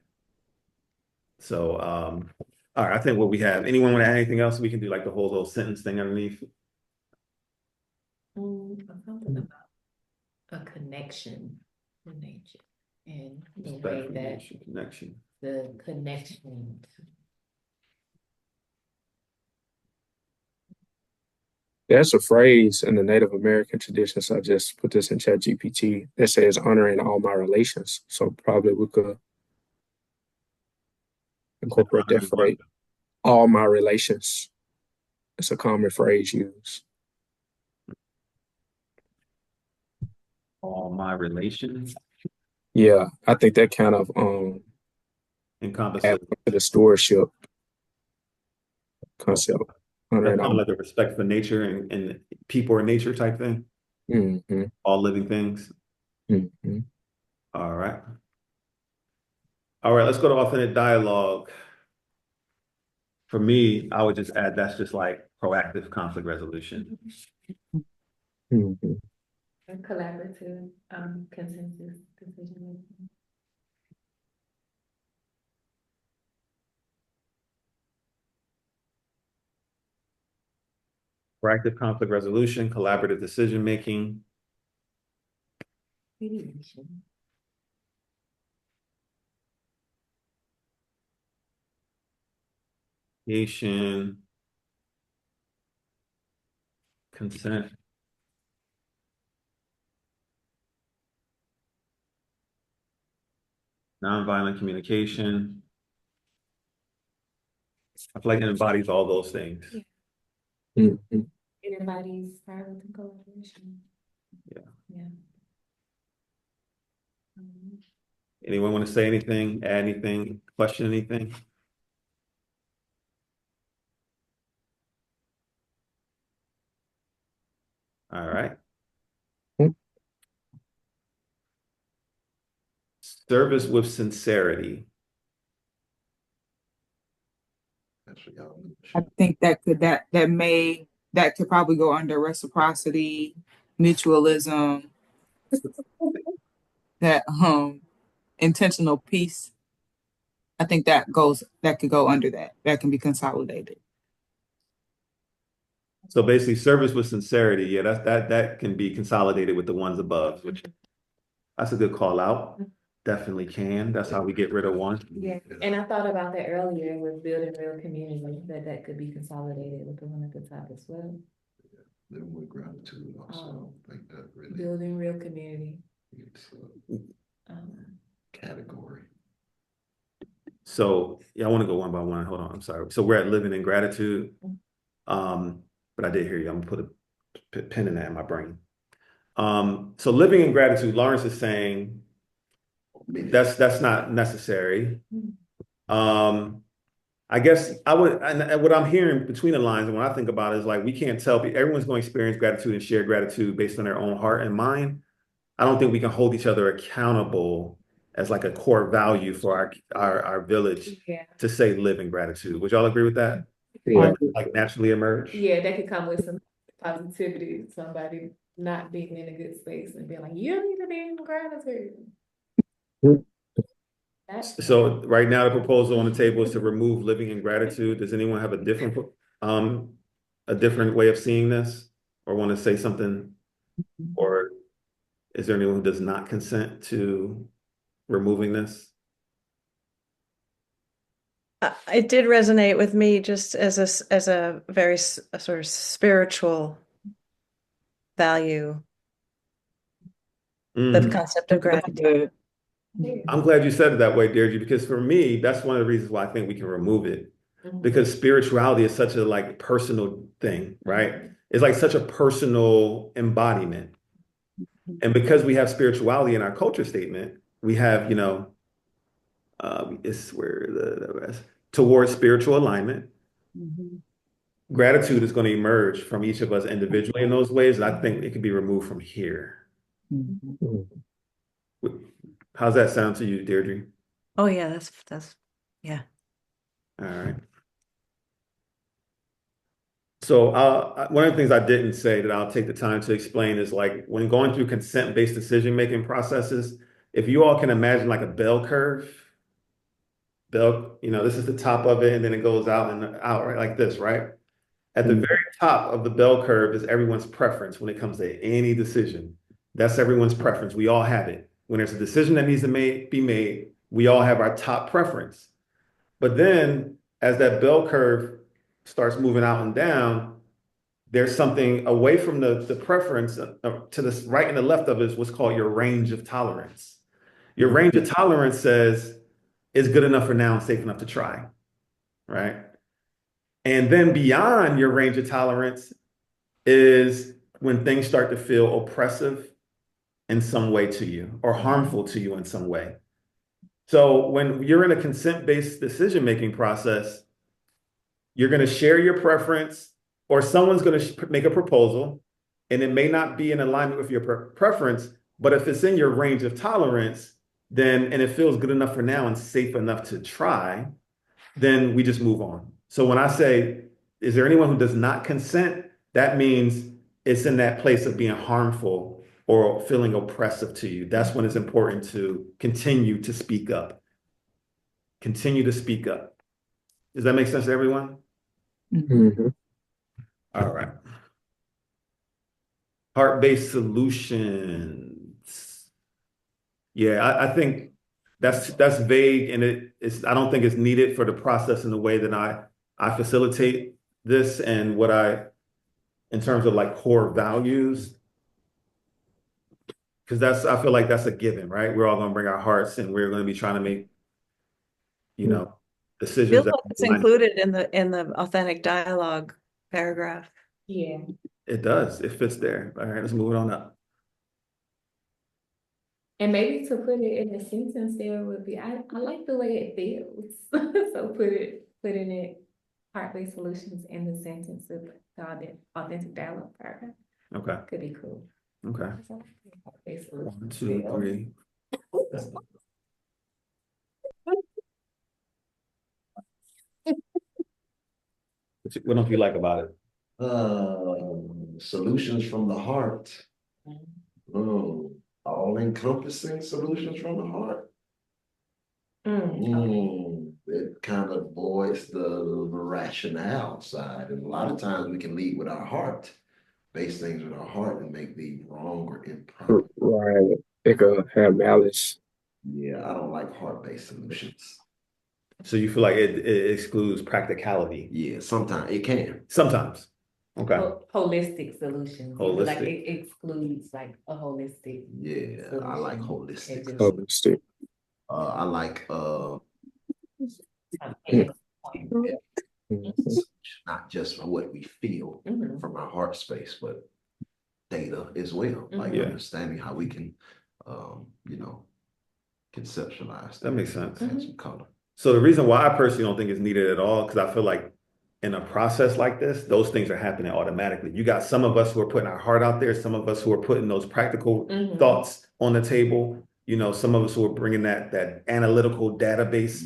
So, all right, I think what we have. Anyone want to add anything else? We can do like the whole little sentence thing underneath. Something about a connection to nature and the way Respect for that nature, connection. the connection. There's a phrase in the Native American traditions. I just put this in ChatGPT that says honoring all my relations. So probably we could incorporate that phrase. All my relations. It's a common phrase used. All my relations Yeah, I think that kind of encompasses adds to the stewardship concept. that's Honoring kind all. of like a respect for nature and people or nature type thing. Mm-hmm, All living things. mm-hmm. All right. All right, let's go to authentic dialogue. For me, I would just add that's just like proactive conflict resolution. Mm-hmm. A collaborative, consensus decision making. Proactive conflict resolution, collaborative decision-making, Mediation. mediation, consent. Nonviolent communication. I feel like it embodies all those things. Mhm. Everybody's part of the collaboration. Yeah. Yeah. Anyone want to say anything, add anything, question anything? All right. Service with sincerity. I think that could probably go under reciprocity, mutualism, that intentional peace. I think that could go under that. That can be consolidated. So basically service with sincerity. Yeah, that can be consolidated with the ones above, which that's a good call out. Definitely can. That's how we get rid of one. Yeah, and I thought about that earlier with building real community, that could be consolidated with the one at the top as well. Living with gratitude also, I think that really Building real community. it's Um, a category. So yeah, I want to go one by one. Hold on, I'm sorry. So we're at living in gratitude. But I did hear you. I'm gonna put a pin in that in my brain. So living in gratitude, Lawrence is saying that's not necessary. I guess I would, and what I'm hearing between the lines and when I think about it is like we can't tell people, everyone's going to experience gratitude and share gratitude based on their own heart and mind. I don't think we can hold each other accountable as like a core value for our village Yeah. to say live in gratitude. Would y'all agree with that? Yeah. Like naturally emerge? Yeah, that could come with some positivity, somebody not being in a good space and being like, you need to be in gratitude. That's So right now, the proposal on the table is to remove living in gratitude. Does anyone have a different way of seeing this or want to say something? Or is there anyone who does not consent to removing this? It did resonate with me just as a very a sort of spiritual value, the Mhm. concept of gratitude. I'm glad you said it that way, Deirdre, because for me, that's one of the reasons why I think we can remove it. Because spirituality is such a like personal thing, right? It's like such a personal embodiment. And because we have spirituality in our culture statement, we have, it's where the rest towards spiritual alignment. Gratitude is going to emerge from each of us individually in those ways. And I think it can be removed from here. How's that sound to you, Deirdre? Oh yeah, that's yeah. All right. So one of the things I didn't say that I'll take the time to explain is like when going through consent-based decision-making processes, if you all can imagine like a bell curve, this is the top of it, and then it goes out and out, right? Like this, right? At the very top of the bell curve is everyone's preference when it comes to any decision. That's everyone's preference. We all have it. When there's a decision that needs to be made, we all have our top preference. But then as that bell curve starts moving out and down, there's something away from the preference to the right and the left of it is what's called your range of tolerance. Your range of tolerance says is good enough for now and safe enough to try, right? And then beyond your range of tolerance is when things start to feel oppressive in some way to you or harmful to you in some way. So when you're in a consent-based decision-making process, you're going to share your preference or someone's going to make a proposal and it may not be in alignment with your preference, but if it's in your range of tolerance, and it feels good enough for now and safe enough to try, then we just move on. So when I say, is there anyone who does not consent? That means it's in that place of being harmful or feeling oppressive to you, that's when it's important to continue to speak up. Continue to speak up. Does that make sense to everyone? Mm-hmm. All right. Heart-based solutions. Yeah, I think that's vague, and I don't think it's needed for the process in the way that I facilitate this and what in terms of like core values, because I feel like that's a given, right? We're all going to bring our hearts, and we're going to be trying to make, you know, decisions Feels that like it's included in the authentic dialogue paragraph. Yeah. it does. It fits there. All right, let's move it on up. And maybe to put it in the sentence there would be, I like the way it feels. So putting it heart-based solutions in the sentence of the authentic dialogue paragraph Okay. could be cool. Okay. Heart-based 1, solutions 2, feel. 3. What don't you like about it? Solutions from the heart. All encompassing solutions from the heart. It kind of avoids the rationale side. And a lot of times we can lead with our heart, base things with our heart and make the wrong or improper. Right. It could have malice. Yeah, I don't like heart-based solutions. So you feel like it excludes practicality? Yeah, sometimes it can. Sometimes. Okay. Holistic solutions. You feel like Holistic. it excludes like a holistic. Yeah, I like holistic. It Holistic. I like not just what we feel from our heart space, but data as well. Like Yeah. understanding how we can, conceptualize That makes sense. add some color. So the reason why I personally don't think it's needed at all, because I feel like in a process like this, those things are happening automatically. You got some of us who are putting our heart out there, some of us who are putting those practical thoughts on the table. You know, some of us who are bringing that analytical database,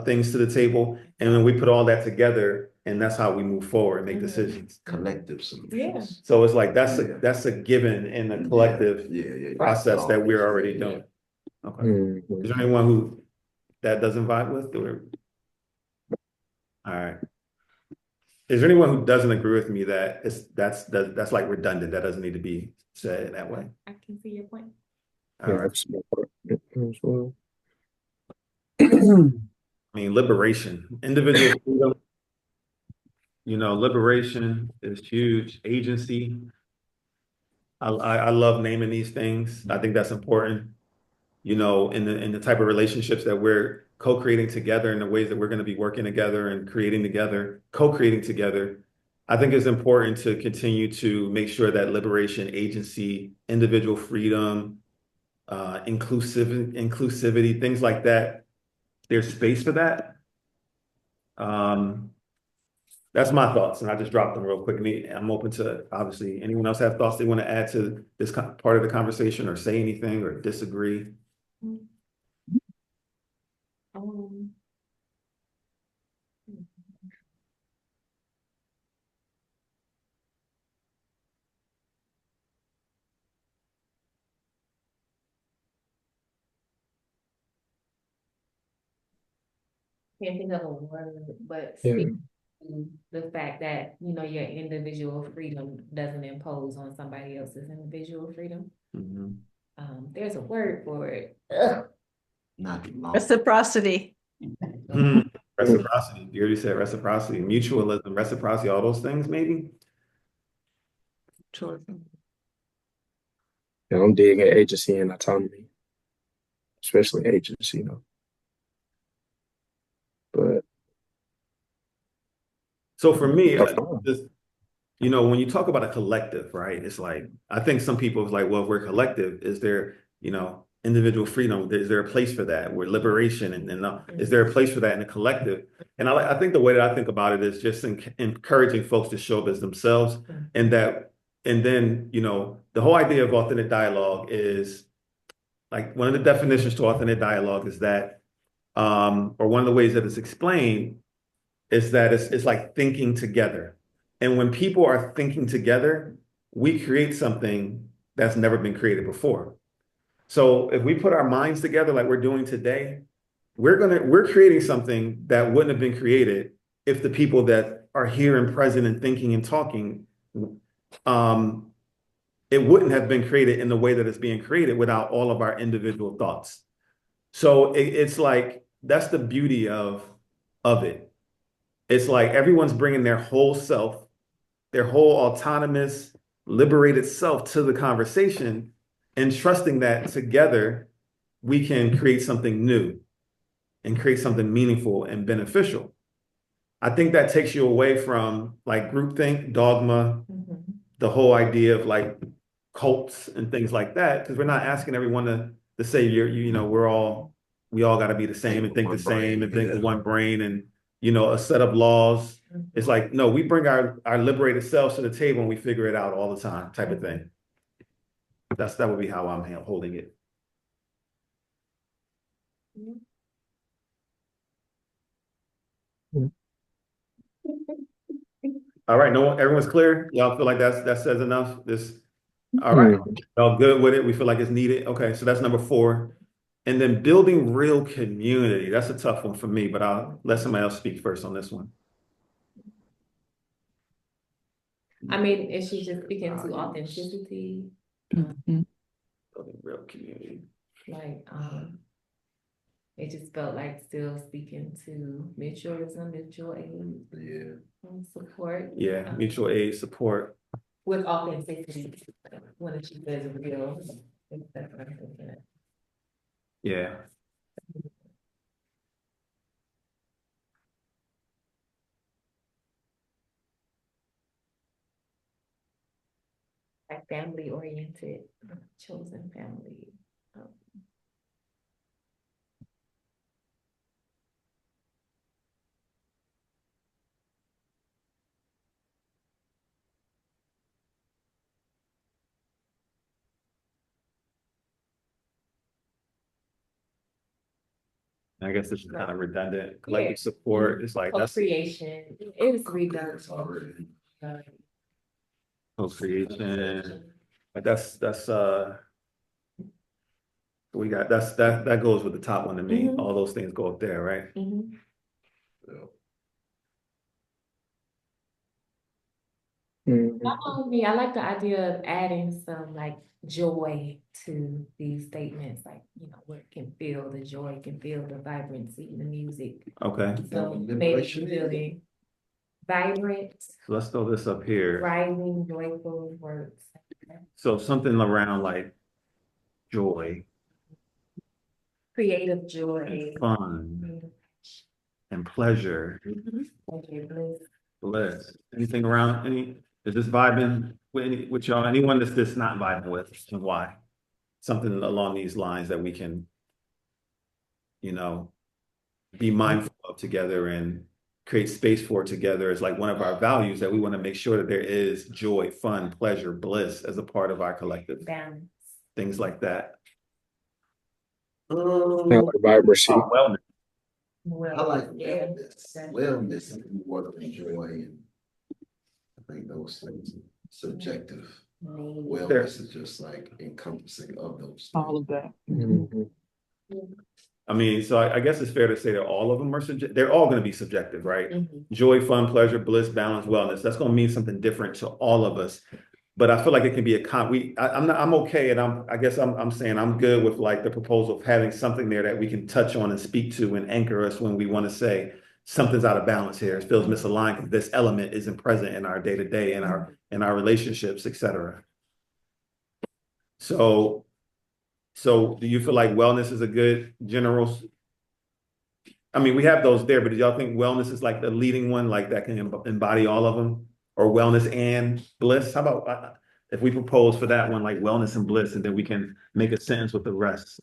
things to the table, and then we put all that together, and that's how we move forward and make decisions. Collective solutions. Yeah. So it's like that's a given in the collective process that we're already doing. Okay. Mm-hmm. Is there anyone who that doesn't vibe with? All right. Is there anyone who doesn't agree with me that that's like redundant? That doesn't need to be said that way. I can see your point. All Yeah, right. that's as well. I mean, liberation, individual freedom. Liberation is huge. Agency. I love naming these things. I think that's important. In the type of relationships that we're co-creating together, in the ways that we're going to be working together and creating together, co-creating together. I think it's important to continue to make sure that liberation, agency, individual freedom, inclusivity, things like that, there's space for that. That's my thoughts, and I just dropped them real quick. I'm open to, obviously, anyone else have thoughts they want to add to this part of the conversation, or say anything, or disagree. Can't think of a word, but Yeah. speak to the fact that, your individual freedom doesn't impose on somebody else's individual freedom. There's a word for it. Not long. Reciprocity. Reciprocity. You already said reciprocity, mutualism, reciprocity, all those things, maybe. Sure. Yeah, I'm digging agency and autonomy, especially agency, But So for me, that's fine. when you talk about a collective, right? It's like, I think some people is like, well, if we're collective, is there, individual freedom? Is there a place for that? Where liberation and is there a place for that in a collective? And I think the way that I think about it is just encouraging folks to show up as themselves, and then, the whole idea of authentic dialogue is like, one of the definitions to authentic dialogue is that, or one of the ways that it's explained is that it's like thinking together. And when people are thinking together, we create something that's never been created before. So if we put our minds together like we're doing today, we're creating something that wouldn't have been created if the people that are here and present and thinking and talking, it wouldn't have been created in the way that it's being created without all of our individual thoughts. So it's like that's the beauty of it. It's like everyone's bringing their whole self, their whole autonomous, liberated self to the conversation, and trusting that together we can create something new and create something meaningful and beneficial. I think that takes you away from like groupthink, dogma, the whole idea of like cults and things like that, because we're not asking everyone to say we all got to be the same and think the same and think with one brain and a set of laws. It's like, no, we bring our liberated selves to the table and we figure it out all the time, type of thing. That would be how I'm holding it. All right, no one, everyone's clear. Y'all feel like that says enough. All right, y'all good with it? We feel like it's needed. Okay, so that's number 4. And then building real community. That's a tough one for me, but I'll let somebody else speak first on this one. I mean, is she just speaking to authenticity? Mhm. Building real community. Like, it just felt like still speaking to mutualism, mutual aid. Yeah. Support. Yeah, mutual aid, support. With authenticity, when she says real. That's what I'm thinking of. Yeah. Like family oriented, chosen family. I guess this is kind of redundant. Collective support. It's like that's Co-creation. It was redundant. co-creation. But that's we got that goes with the top one to me. All those things go up there, right? Me, I like the idea of adding some like joy to these statements, like, where it can feel the joy, can feel the vibrancy, the music. Okay. So maybe really vibrant, So let's throw this up here. rising, joyful words. So something around like joy, Creative joy. fun, and pleasure, bliss. Anything around is this vibing with y'all? Anyone that's this not vibing with, and why? Something along these lines that we can, be mindful of together and create space for together is like one of our values that we want to make sure that there is joy, fun, pleasure, bliss as a part of our collective. Balance. Things like that. Vibrancy. Wellness. I like wellness. Wellness is more than joy, and I think those things are subjective. Wellness is just like encompassing of those All of that. I mean, so I guess it's fair to say that all of them are they're all going to be subjective, right? Joy, fun, pleasure, bliss, balance, wellness. That's going to mean something different to all of us. But I feel like it can be I'm okay, and I guess I'm saying I'm good with like the proposal of having something there that we can touch on and speak to and anchor us when we want to say something's out of balance here. It feels misaligned because this element isn't present in our day-to-day, in our relationships, etc. So do you feel like wellness is a good general? I mean, we have those there, but do y'all think wellness is like the leading one, like that can embody all of them? Or wellness and bliss? How about if we propose for that one, like wellness and bliss, and then we can make a sentence with the rest?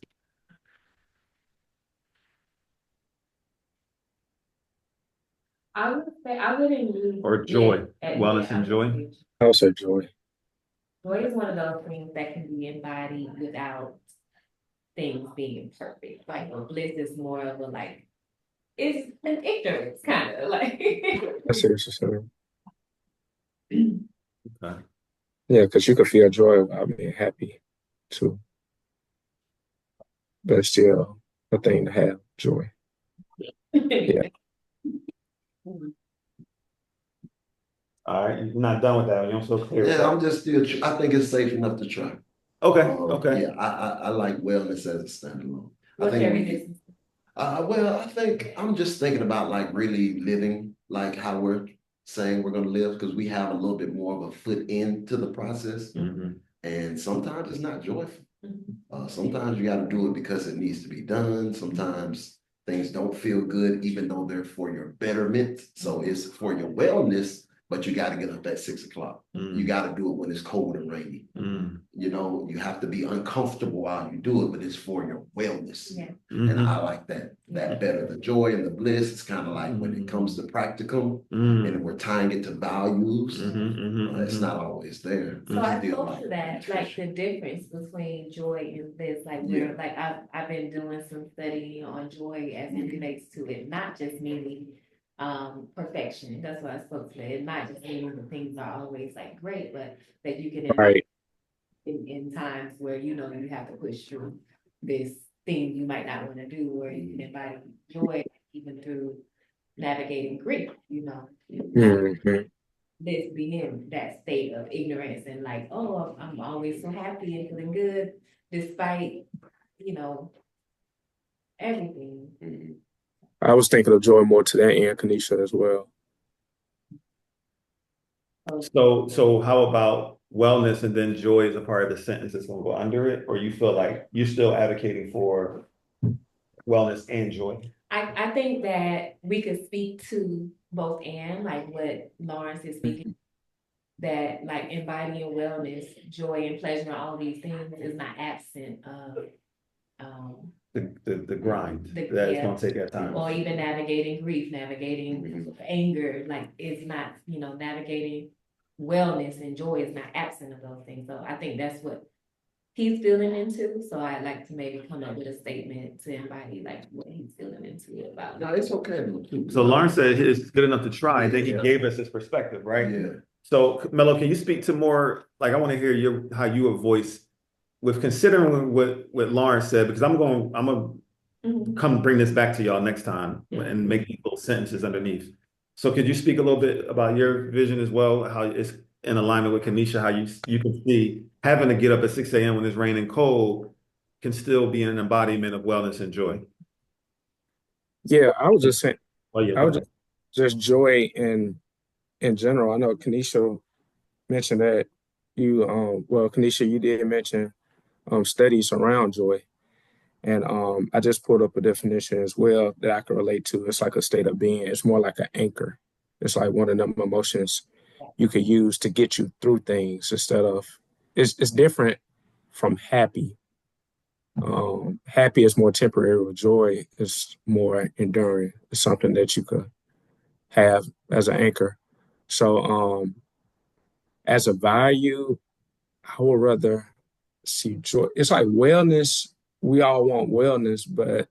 I would say I wouldn't use Or joy, wellness and joy? Also joy. Joy is one of those things that can be embodied without things being perfect. Like bliss is more of a like, it's an ignorance kind of like. I see what you're saying. Okay. Yeah, because you can feel joy without being happy too. But it's still a thing to have joy. Yeah. All right, you're not done with that one. You're so clear. with Yeah, that. I'm just still, I think it's safe enough to try. Okay, okay. Yeah, I like wellness as a standalone. I What's think your we, business? well, I think I'm just thinking about like really living like how we're saying we're gonna live, because we have a little bit more of a foot into the process. Mhm. And sometimes it's not joyful. Mhm. Sometimes you got to do it because it needs to be done. Sometimes things don't feel good, even though they're for your betterment. So it's for your wellness, but you got to get up at 6 o'clock. You got to do it when it's cold and rainy. You know, you have to be uncomfortable while you do it, but it's for your wellness. Yeah. And I like that better. The joy and the bliss, it's kind of like when it comes to practicum and we're tying it to values, it's not always there. So I Still spoke to that, like the nutrition. difference between joy and bliss, like Yeah. where, like I've been doing some studying on joy as it relates to it, not just meaning perfection. That's what I spoke to. It not just meaning that things are always like great, but that you can Right. in times where you know you have to push through this thing you might not want to do, or you can embody joy even through navigating grief, you know. Mhm. This being that state of ignorance and like, oh, I'm always so happy and feeling good despite, you know, everything. I was thinking of joy more to that end, Kanisha, as well. So how about wellness and then joy is a part of the sentence that's gonna go under it? Or you feel like you're still advocating for wellness and joy? I think that we could speak to both and like what Lawrence is speaking, that like embodying wellness, joy and pleasure, all these things is not absent of The grind The- that it's yeah. gonna take that time. or even navigating grief, navigating anger, like it's not, you know, navigating wellness and joy is not absent of those things. So I think that's what he's feeling into. So I'd like to maybe come up with a statement to embody like what he's feeling into about. No, it's okay. So Lawrence said it's good enough to try, and then he Yeah. gave us his perspective, right? Yeah. So Mello, can you speak to more, like, I want to hear how you would voice with considering what Lawrence said, because I'm gonna Mhm. come bring this back to y'all next time and make these little sentences underneath. So could you speak a little bit about your vision as well, how it's in alignment with Kanisha, how you can see having to get up at 6 a.m. when it's raining cold can still be an embodiment of wellness and joy? Yeah, I was just saying, Oh yeah, I go was ahead. just joy in general. I know Kanisha mentioned that well, Kanisha, you did mention studies around joy. And I just pulled up a definition as well that I can relate to. It's like a state of being. It's more like an anchor. It's like one of them emotions you could use to get you through things instead of it's different from happy. Happy is more temporary, or joy is more enduring. It's something that you could have as an anchor. So as a value, I would rather see joy. It's like wellness. We all want wellness, but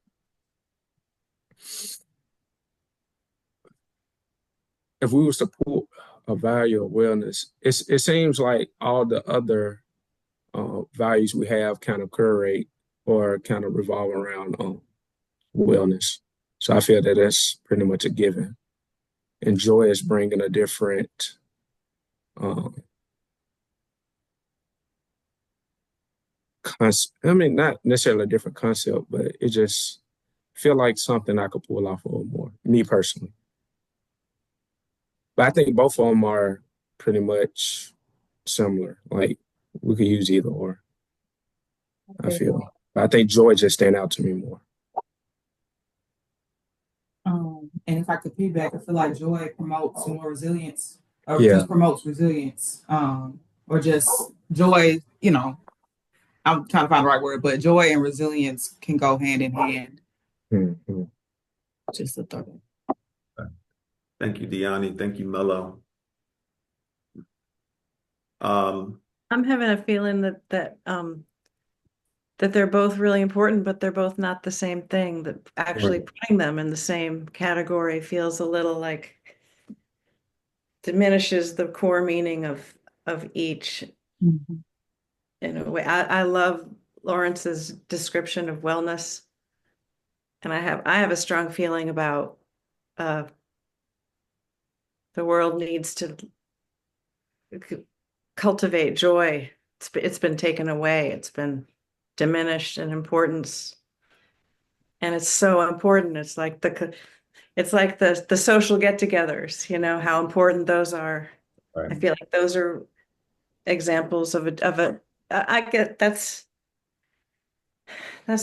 if we was to pull a value of wellness, it seems like all the other values we have kind of curate or kind of revolve around wellness. So I feel that that's pretty much a given. And joy is bringing a different, um, I mean, not necessarily a different concept, but it just feel like something I could pull off a little more, me personally. But I think both of them are pretty much similar. Like we could use either or. I feel. But I think joy just stand out to me more. And if I could feedback, I feel like joy promotes more resilience, or Yeah. just promotes resilience, or just joy. You know, I'm trying to find the right word, but joy and resilience can go hand in hand. Mm-hmm. Just a thought. Thank you, Deani. Thank you, Mello. I'm having a feeling that they're both really important, but they're both not the same thing. That actually Right. putting them in the same category feels a little like diminishes the core meaning of each. Mhm. in a way. I love Lawrence's description of wellness, and I have a strong feeling about uh, the world needs to cultivate joy. It's been taken away. It's been diminished in importance, and it's so important. It's like the social get-togethers. You know how important those are. I Right. feel like those are examples of a. I get that's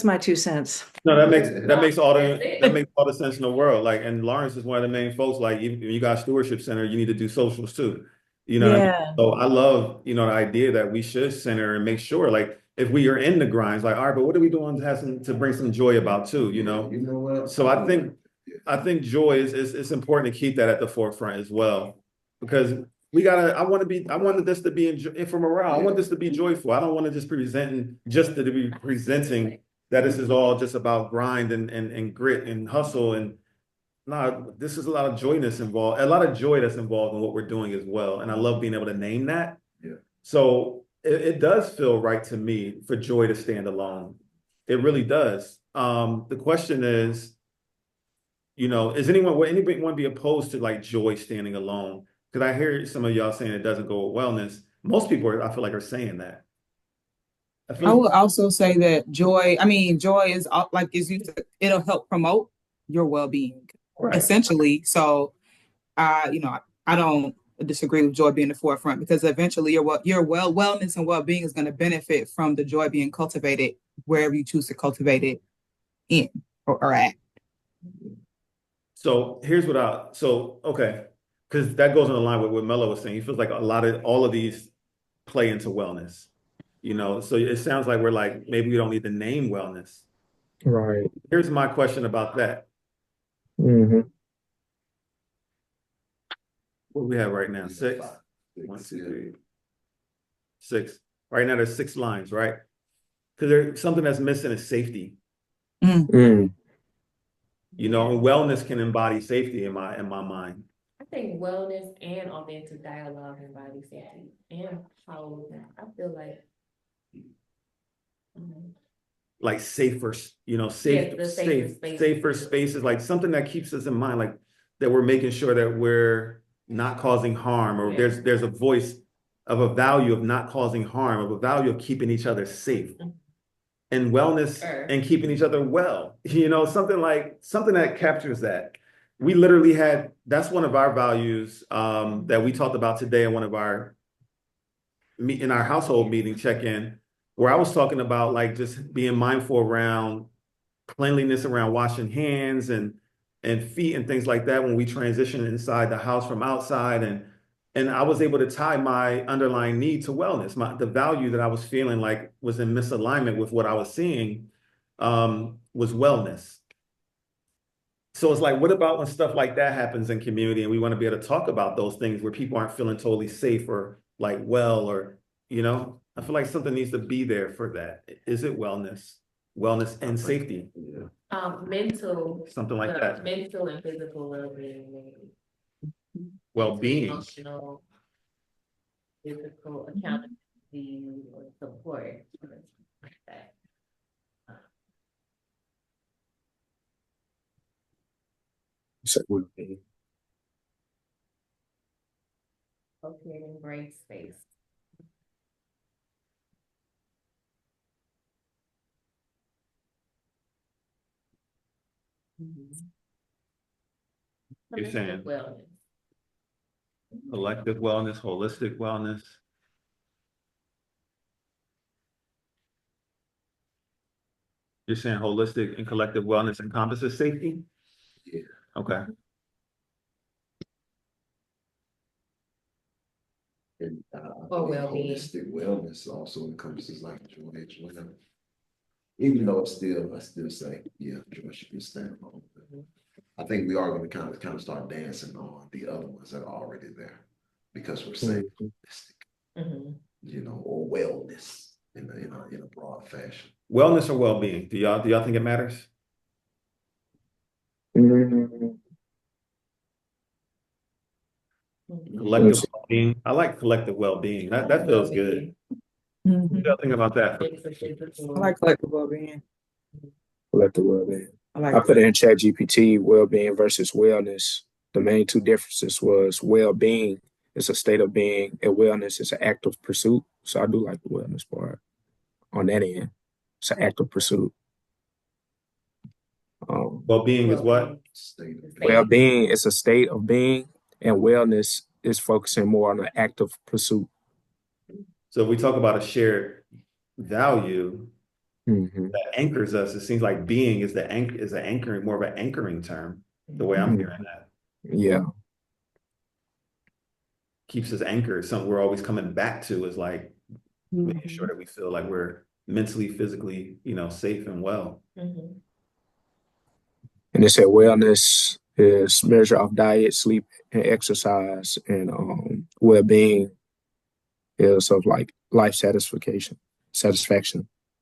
my 2 cents. No, that makes all That's the it. that makes all the sense in the world. Like, and Lawrence is one of the main folks. Like, you got stewardship center, you need to do socials too. You know what I mean? Yeah. So I love, the idea that we should center and make sure, like, if we are in the grinds, like, all right, but what are we doing to bring some joy about too? You know what? So I think joy is it's important to keep that at the forefront as well, because I wanted this to be for morale. I want this to be joyful. I don't want to just to be presenting that this is all just about grind and grit and hustle. And no, this is a lot of joyness involved, a lot of joy that's involved in what we're doing as well. And I love being able to name that. Yeah. So it does feel right to me for joy to stand alone. It really does. The question is, would anyone be opposed to like joy standing alone? Because I hear some of y'all saying it doesn't go with wellness. Most people, I feel like, are saying that. I I feel would also say that joy is it'll help promote your well-being, right. essentially. So, I don't disagree with joy being the forefront because eventually wellness and well-being is going to benefit from the joy being cultivated wherever you choose to cultivate it in or at. So okay, because that goes in line with what Mello was saying. He feels like all of these play into wellness. So it sounds like we're like, maybe we don't need to name wellness. Right. Here's my question about that. Hmm. What do we have right now? 6? 1, 2, 3, 6. Right now there's 6 lines, right? Because there's something that's missing is safety. Mm. Mm. And wellness can embody safety in my mind. I think wellness and authentic dialogue and body safety and how I feel like. Like safer, Yes, the safer spaces. safer spaces, like something that keeps us in mind, like that we're making sure that we're not causing harm, or Yeah. there's a voice of a value of not causing harm, of a value of keeping each other safe, and wellness Sure. and keeping each other well. Something that captures that. We literally that's one of our values that we talked about today in one of our in our household meeting check-in, where I was talking about like just being mindful around cleanliness, around washing hands and feet and things like that when we transition inside the house from outside. And I was able to tie my underlying need to wellness. The value that I was feeling like was in misalignment with what I was seeing was wellness. So it's like, what about when stuff like that happens in community and we want to be able to talk about those things where people aren't feeling totally safe or like well, or, I feel like something needs to be there for that. Is it wellness and safety? Yeah. Mental. Something like that. Mental and physical well-being. Well-being. Emotional, physical accountability or support. Like that. Okay, embrace space. You're saying wellness. collective wellness, holistic wellness. You're saying holistic and collective wellness encompasses safety? Yeah. Okay. And Or well-being. holistic wellness also encompasses like joy as well. Even though I still say, yeah, joy should be standalone. I think we are going to kind of start dancing on the other ones that are already there because we're saying holistic, or wellness in a broad fashion. Wellness or well-being? Do y'all think it matters? Mm. Collective well-being. I like collective well-being. That feels good. What do Mhm. y'all think about that? I like collective well-being. Collective well-being. I like I put it in Chat GPT, well-being versus wellness. The main two differences was well-being is a state of being, and wellness is an active pursuit. So I do like the wellness part on that end. It's an active pursuit. Well-being is what? Well-being is a state of being, and wellness is focusing more on an active pursuit. So if we talk about a shared value Mm-hmm. that anchors us, it seems like being is the anchor is an anchoring, more of an anchoring term, the way I'm hearing that. Yeah. Keeps us anchored. Something we're always coming back to is like making sure that we feel like we're mentally, physically, safe and well. Mhm. And they said wellness is measure of diet, sleep, and exercise, and well-being is of like life satisfaction.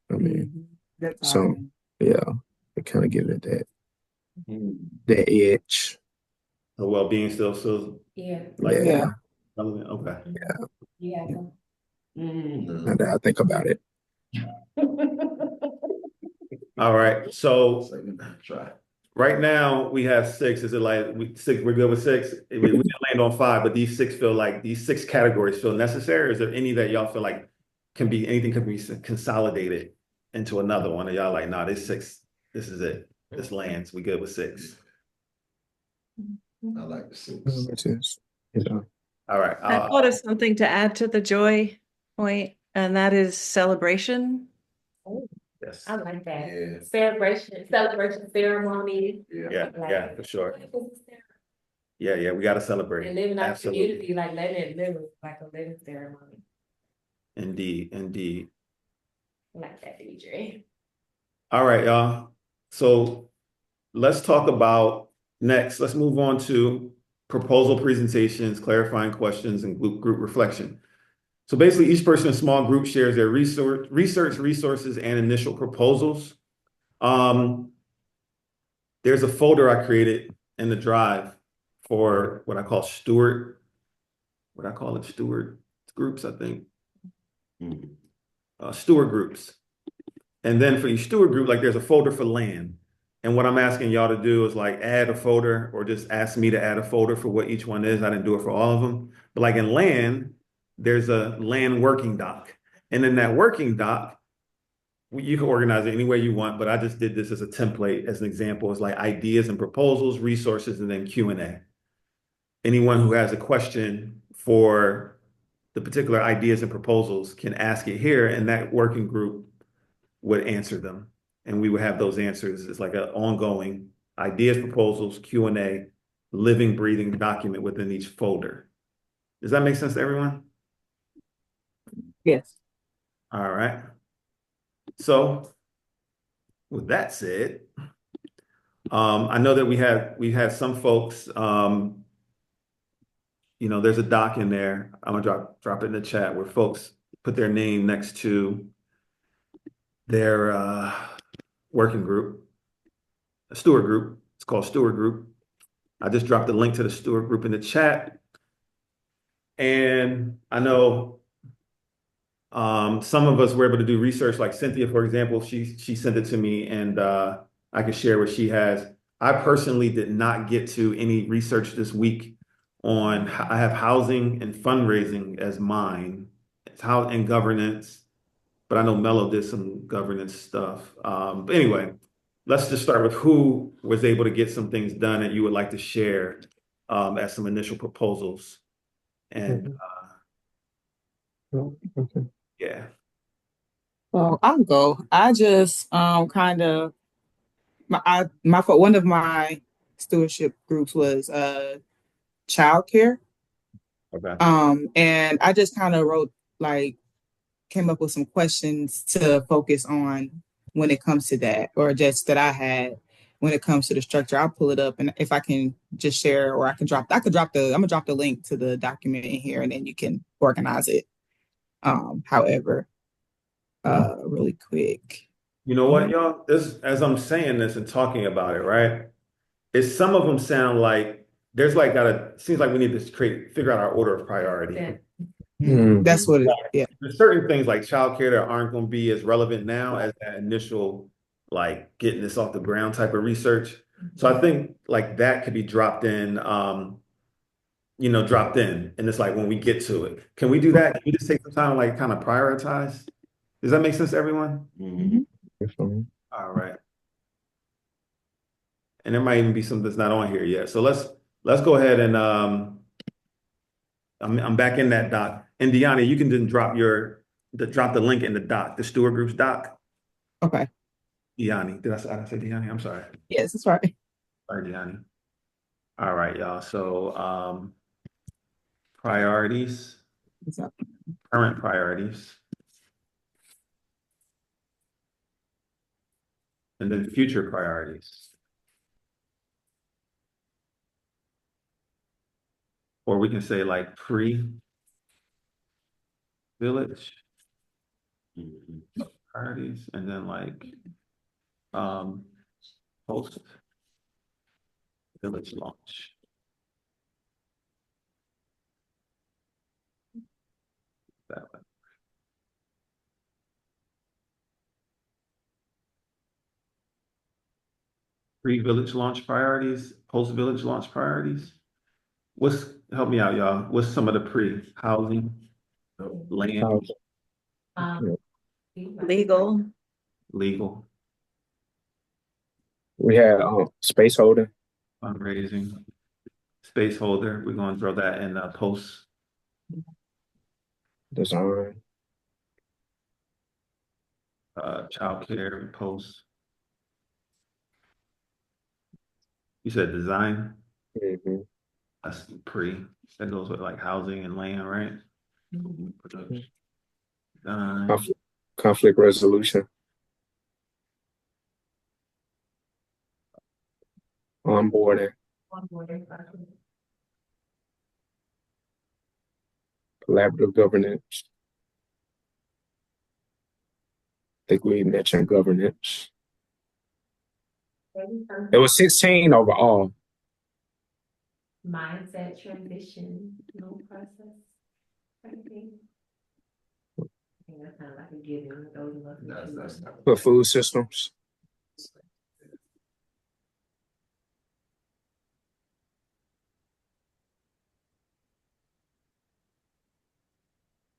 I mean, That's so all. yeah, it kind of give it that edge. So well-being still Yeah. like Yeah. relevant. Okay. Yeah. Now that I think about it. All right. So Try. right now we have six. Is it like six? We're good with six. We didn't land on five, but these six categories feel necessary. Or is there any that y'all feel like anything can be consolidated into another one? Or y'all like, nah, this six, this is it. This lands. We good with six. I like the six. Which is, All right. I thought of something to add to the joy point, and that is celebration. Yes. I like that. Yeah. Celebration ceremony. Yeah, for sure. Yeah, we got to celebrate. And living our Absolutely. community, like letting it live like a living ceremony. Indeed. I like that, DJ. All right, y'all. So let's talk about next. Let's move on to proposal presentations, clarifying questions, and group reflection. So basically, each person in a small group shares their research, resources, and initial proposals. There's a folder I created in the drive for what I call steward groups, I think. Steward groups. And then for each steward group, like there's a folder for land. And what I'm asking y'all to do is like add a folder or just ask me to add a folder for what each one is. I didn't do it for all of them. But like in land, there's a land working doc. And in that working doc, you can organize it any way you want, but I just did this as a template, as an example. It's like ideas and proposals, resources, and then Q&A. Anyone who has a question for the particular ideas and proposals can ask it here, and that working group would answer them. And we would have those answers. It's like an ongoing ideas, proposals, Q&A, living, breathing document within each folder. Does that make sense to everyone? Yes. All right. So with that said, I know that we had some folks, there's a doc in there. I'm gonna drop it in the chat where folks put their name next to their working group, a steward group. It's called steward group. I just dropped the link to the steward group in the chat. And I know some of us were able to do research, like Cynthia, for example, she sent it to me and I can share what she has. I personally did not get to any research this week I have housing and fundraising as mine. It's how and governance, but I know Mello did some governance stuff. But anyway, let's just start with who was able to get some things done that you would like to share as some initial proposals. And Okay. yeah. Well, I'll go. I just kind of one of my stewardship groups was childcare. Okay. And I just kind of came up with some questions to focus on when it comes to that, or just that I had when it comes to the structure. I'll pull it up, and if I can just share, or I'm gonna drop the link to the document in here, and then you can organize it. However, really quick. You know what, y'all? As I'm saying this and talking about it, right? Some of them sound like there's like seems like we need to figure out our order of priority. Yeah. Mhm. That's what it, yeah. There's certain things like childcare that aren't going to be as relevant now as that initial, like getting this off the ground type of research. So I think like that could be dropped in, and it's like when we get to it. Can we do that? Can we just take some time, like kind of prioritize? Does that make sense to everyone? Mhm. All right. And there might even be something that's not on here yet. So let's go ahead and I'm back in that doc. And Deanna, you can then drop the link in the doc, the Steward Groups doc. Okay. Deani, did I say Deani? I'm sorry. Yes, that's right. Sorry, Deani. All right, y'all. So priorities, So, current priorities, and then future priorities. Or we can say like pre-village Mhm. priorities, and then like post village launch. That way. Pre-village launch priorities, post-village launch priorities. Help me out, y'all. What's some of the housing, land, Um, Legal. legal, We had space holding fundraising, space holder? We're going to throw that in post design. childcare post. You said design. Mhm. That's that goes with like housing and land, right? Production. Design. Conflict resolution, onboarding, collaborative governance. I think we mentioned governance. It was 16 overall. Mindset transition, process. I think that's kind of like a given. Those of us who choose. For food systems.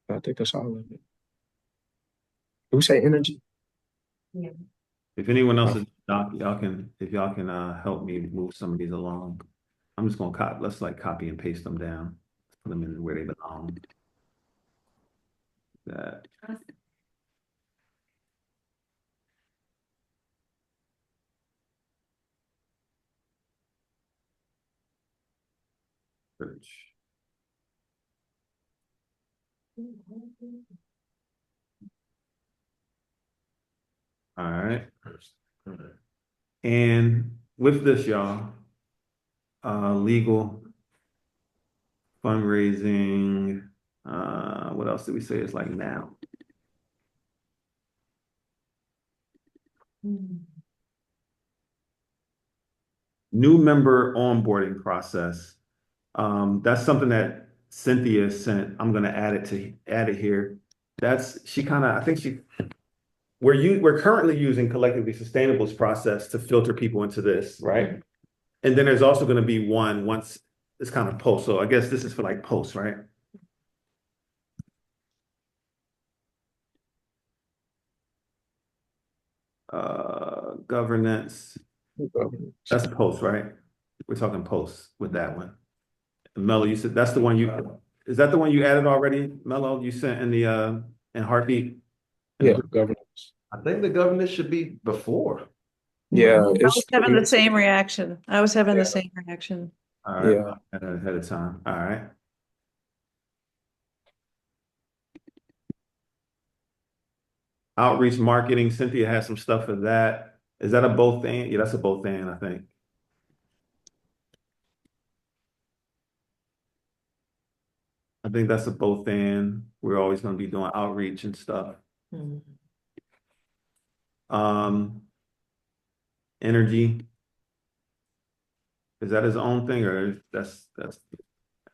I think that's all of it. Did we say energy? If anyone else is doc, if y'all can help me move some of these along. I'm just gonna let's like copy and paste them down, put them in where they belong. That. Search. All right. And with this, y'all, legal, fundraising, what else did we say is like now? New member onboarding process. That's something that Cynthia sent. I'm gonna add it here. We're currently using collectively sustainable's process to filter people into this, right? And then there's also gonna be one once it's kind of post. So I guess this is for like post, right? Governance. That's post, right? We're talking post with that one. Mello, you said that's the one is that the one you added already, Mello? You sent in the in Heartbeat? Yeah, governance. I think the governor should be before. Yeah, I it's was having the same reaction. I was having the same reaction. All right, yeah. ahead of time. All right. Outreach marketing, Cynthia has some stuff for that. Is that a both and? Yeah, that's a both and, I think. I think that's a both and. We're always going to be doing outreach and stuff. Energy. Is that his own thing or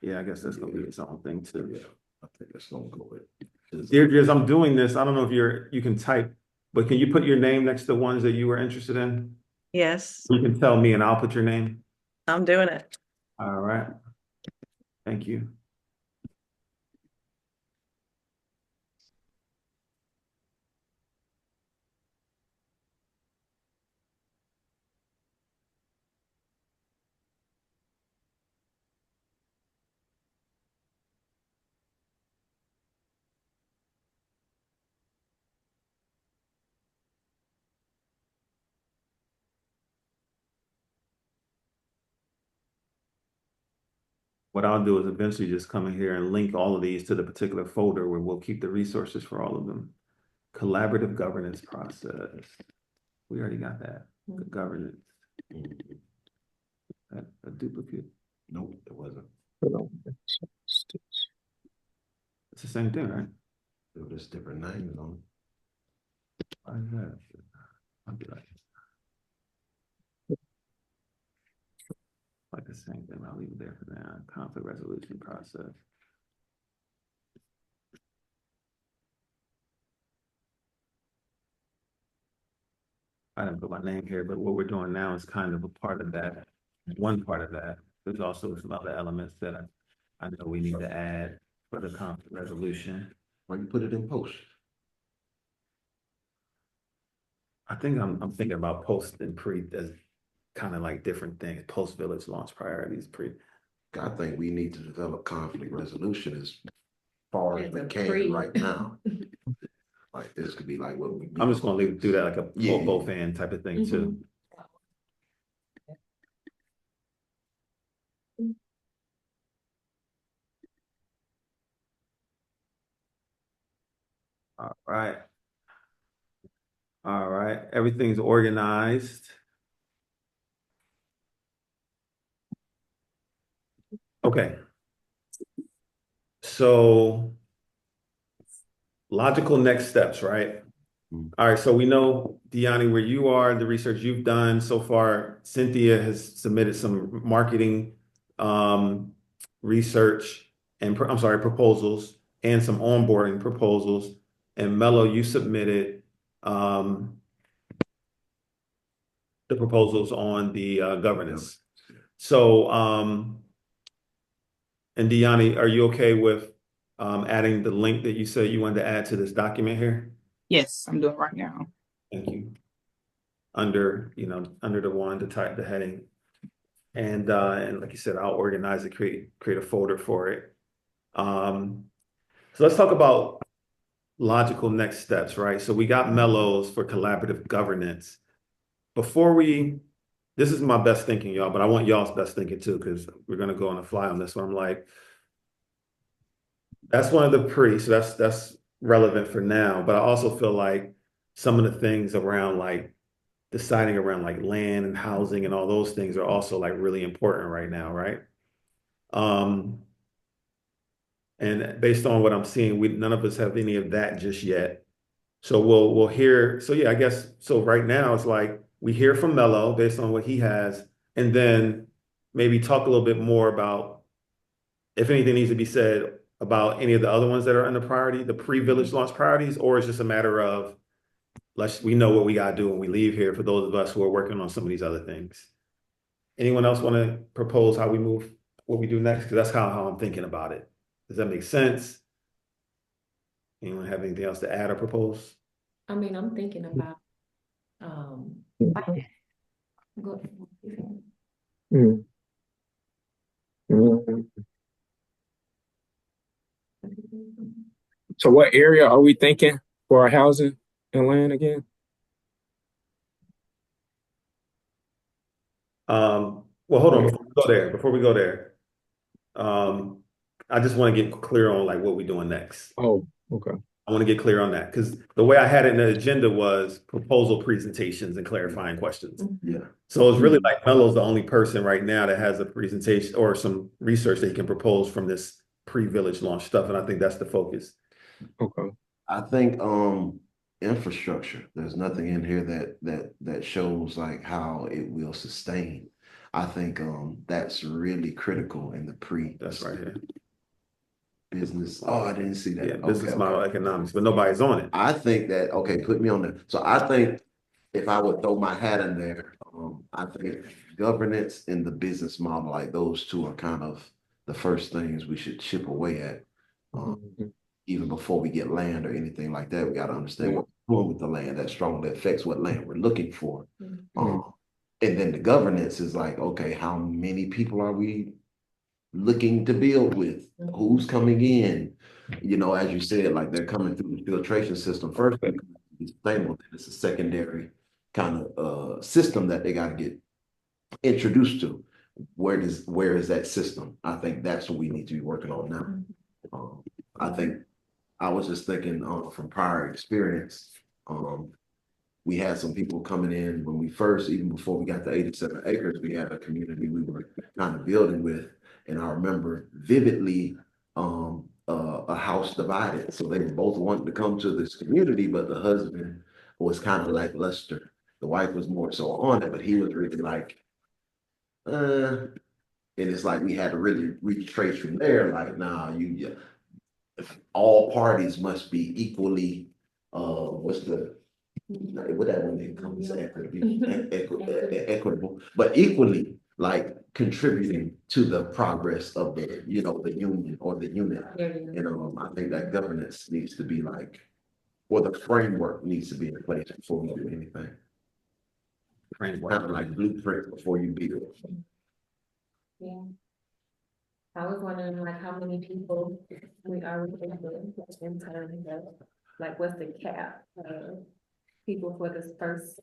yeah, I guess that's gonna be his own thing too. Yeah, I think it's gonna go with. Deirdre, as I'm doing this, I don't know if you can type, but can you put your name next to ones that you were interested in? Yes, You can tell me and I'll put your name. I'm doing it. All right. Thank you. What I'll do is eventually just come in here and link all of these to the particular folder where we'll keep the resources for all of them. Collaborative governance process. We already got that. Good governance. A duplicate. Nope, it wasn't. It's the same thing, right? There were just different names on Why is that? I'll be like the same thing. I'll leave it there for now. Conflict resolution process. I didn't put my name here, but what we're doing now is kind of a part of that. One part of that. There's also some other elements that I know we need to add for the conflict resolution. Why you put it in post? I think I'm thinking about post and pre as kind of like different things. Post village launch priorities, pre. I think we need to develop conflict resolution as far as As we a can pre. right now. Like this could be like what we. I'm just gonna do that like a Yeah. both and type of thing too. All right. All right. Everything's organized. Okay. So logical next steps, right? All right, so we know, Deani, where you are, the research you've done so far. Cynthia has submitted some marketing research and proposals and some onboarding proposals. And Mello, you submitted the proposals on the governance. So and Deani, are you okay with adding the link that you said you wanted to add to this document here? Yes, I'm doing it right now. Thank you. Under the one to type the heading. And like you said, I'll organize it, create a folder for it. So let's talk about logical next steps, right? So we got mellows for collaborative governance. This is my best thinking, y'all, but I want y'all's best thinking too, because we're gonna go on a fly on this one. I'm like, that's one of the so that's relevant for now. But I also feel like some of the things around like deciding around like land and housing and all those things are also like really important right now, right? And based on what I'm seeing, none of us have any of that just yet. So we'll hear. So yeah, I guess so. Right now, it's like we hear from Mello based on what he has, and then maybe talk a little bit more about if anything needs to be said about any of the other ones that are under priority, the pre-village launch priorities, or it's just a matter of we know what we gotta do when we leave here for those of us who are working on some of these other things. Anyone else want to propose how we move, what we do next? Because that's how I'm thinking about it. Does that make sense? Anyone have anything else to add or propose? I mean, I'm thinking about, go ahead. Mm. Mm. So what area are we thinking for our housing and land again? Well, hold on, before we go there, I just want to get clear on like what we're doing next. Oh, okay. I want to get clear on that because the way I had it in the agenda was proposal presentations and clarifying questions. Yeah. So it's really like Mello's the only person right now that has a presentation or some research that he can propose from this pre-village launch stuff. And I think that's the focus. Okay. I think infrastructure. There's nothing in here that shows like how it will sustain. I think that's really critical in the That's right here. business. Oh, I didn't see that. Yeah, business Okay, model okay. economics, but nobody's on it. I think that, okay, put me on there. So I think if I would throw my hat in there, I think governance and the business model, like those two are kind of the first things we should chip away at. Mhm. Even before we get land or anything like that, we got to understand what we're doing with the land that strongly affects what land we're looking for. And then the governance is like, okay, how many people are we looking to build with? Who's coming in? As you said, like they're coming through the filtration system first, but it's sustainable. Then it's a secondary kind of system that they got to get introduced to. Where is that system? I think that's what we need to be working on now. I think I was just thinking from prior experience. We had some people coming in when we first, even before we got to 87 acres, we had a community we were kind of building with. And I remember vividly a house divided. So they both wanted to come to this community, but the husband was kind of lackluster. The wife was more so on it, but he was really like, and it's like we had to really retrace from there. Like, nah, all parties must be equally, what's the what that one name comes equitable, but equally like contributing to the progress of the union or the unit. I think that governance needs to be like, or the framework needs to be in place before we do anything. Framework. Kind of like blueprint before you build. Yeah. I was wondering like how many people we are replacing in terms of like what's the cap of people for this first,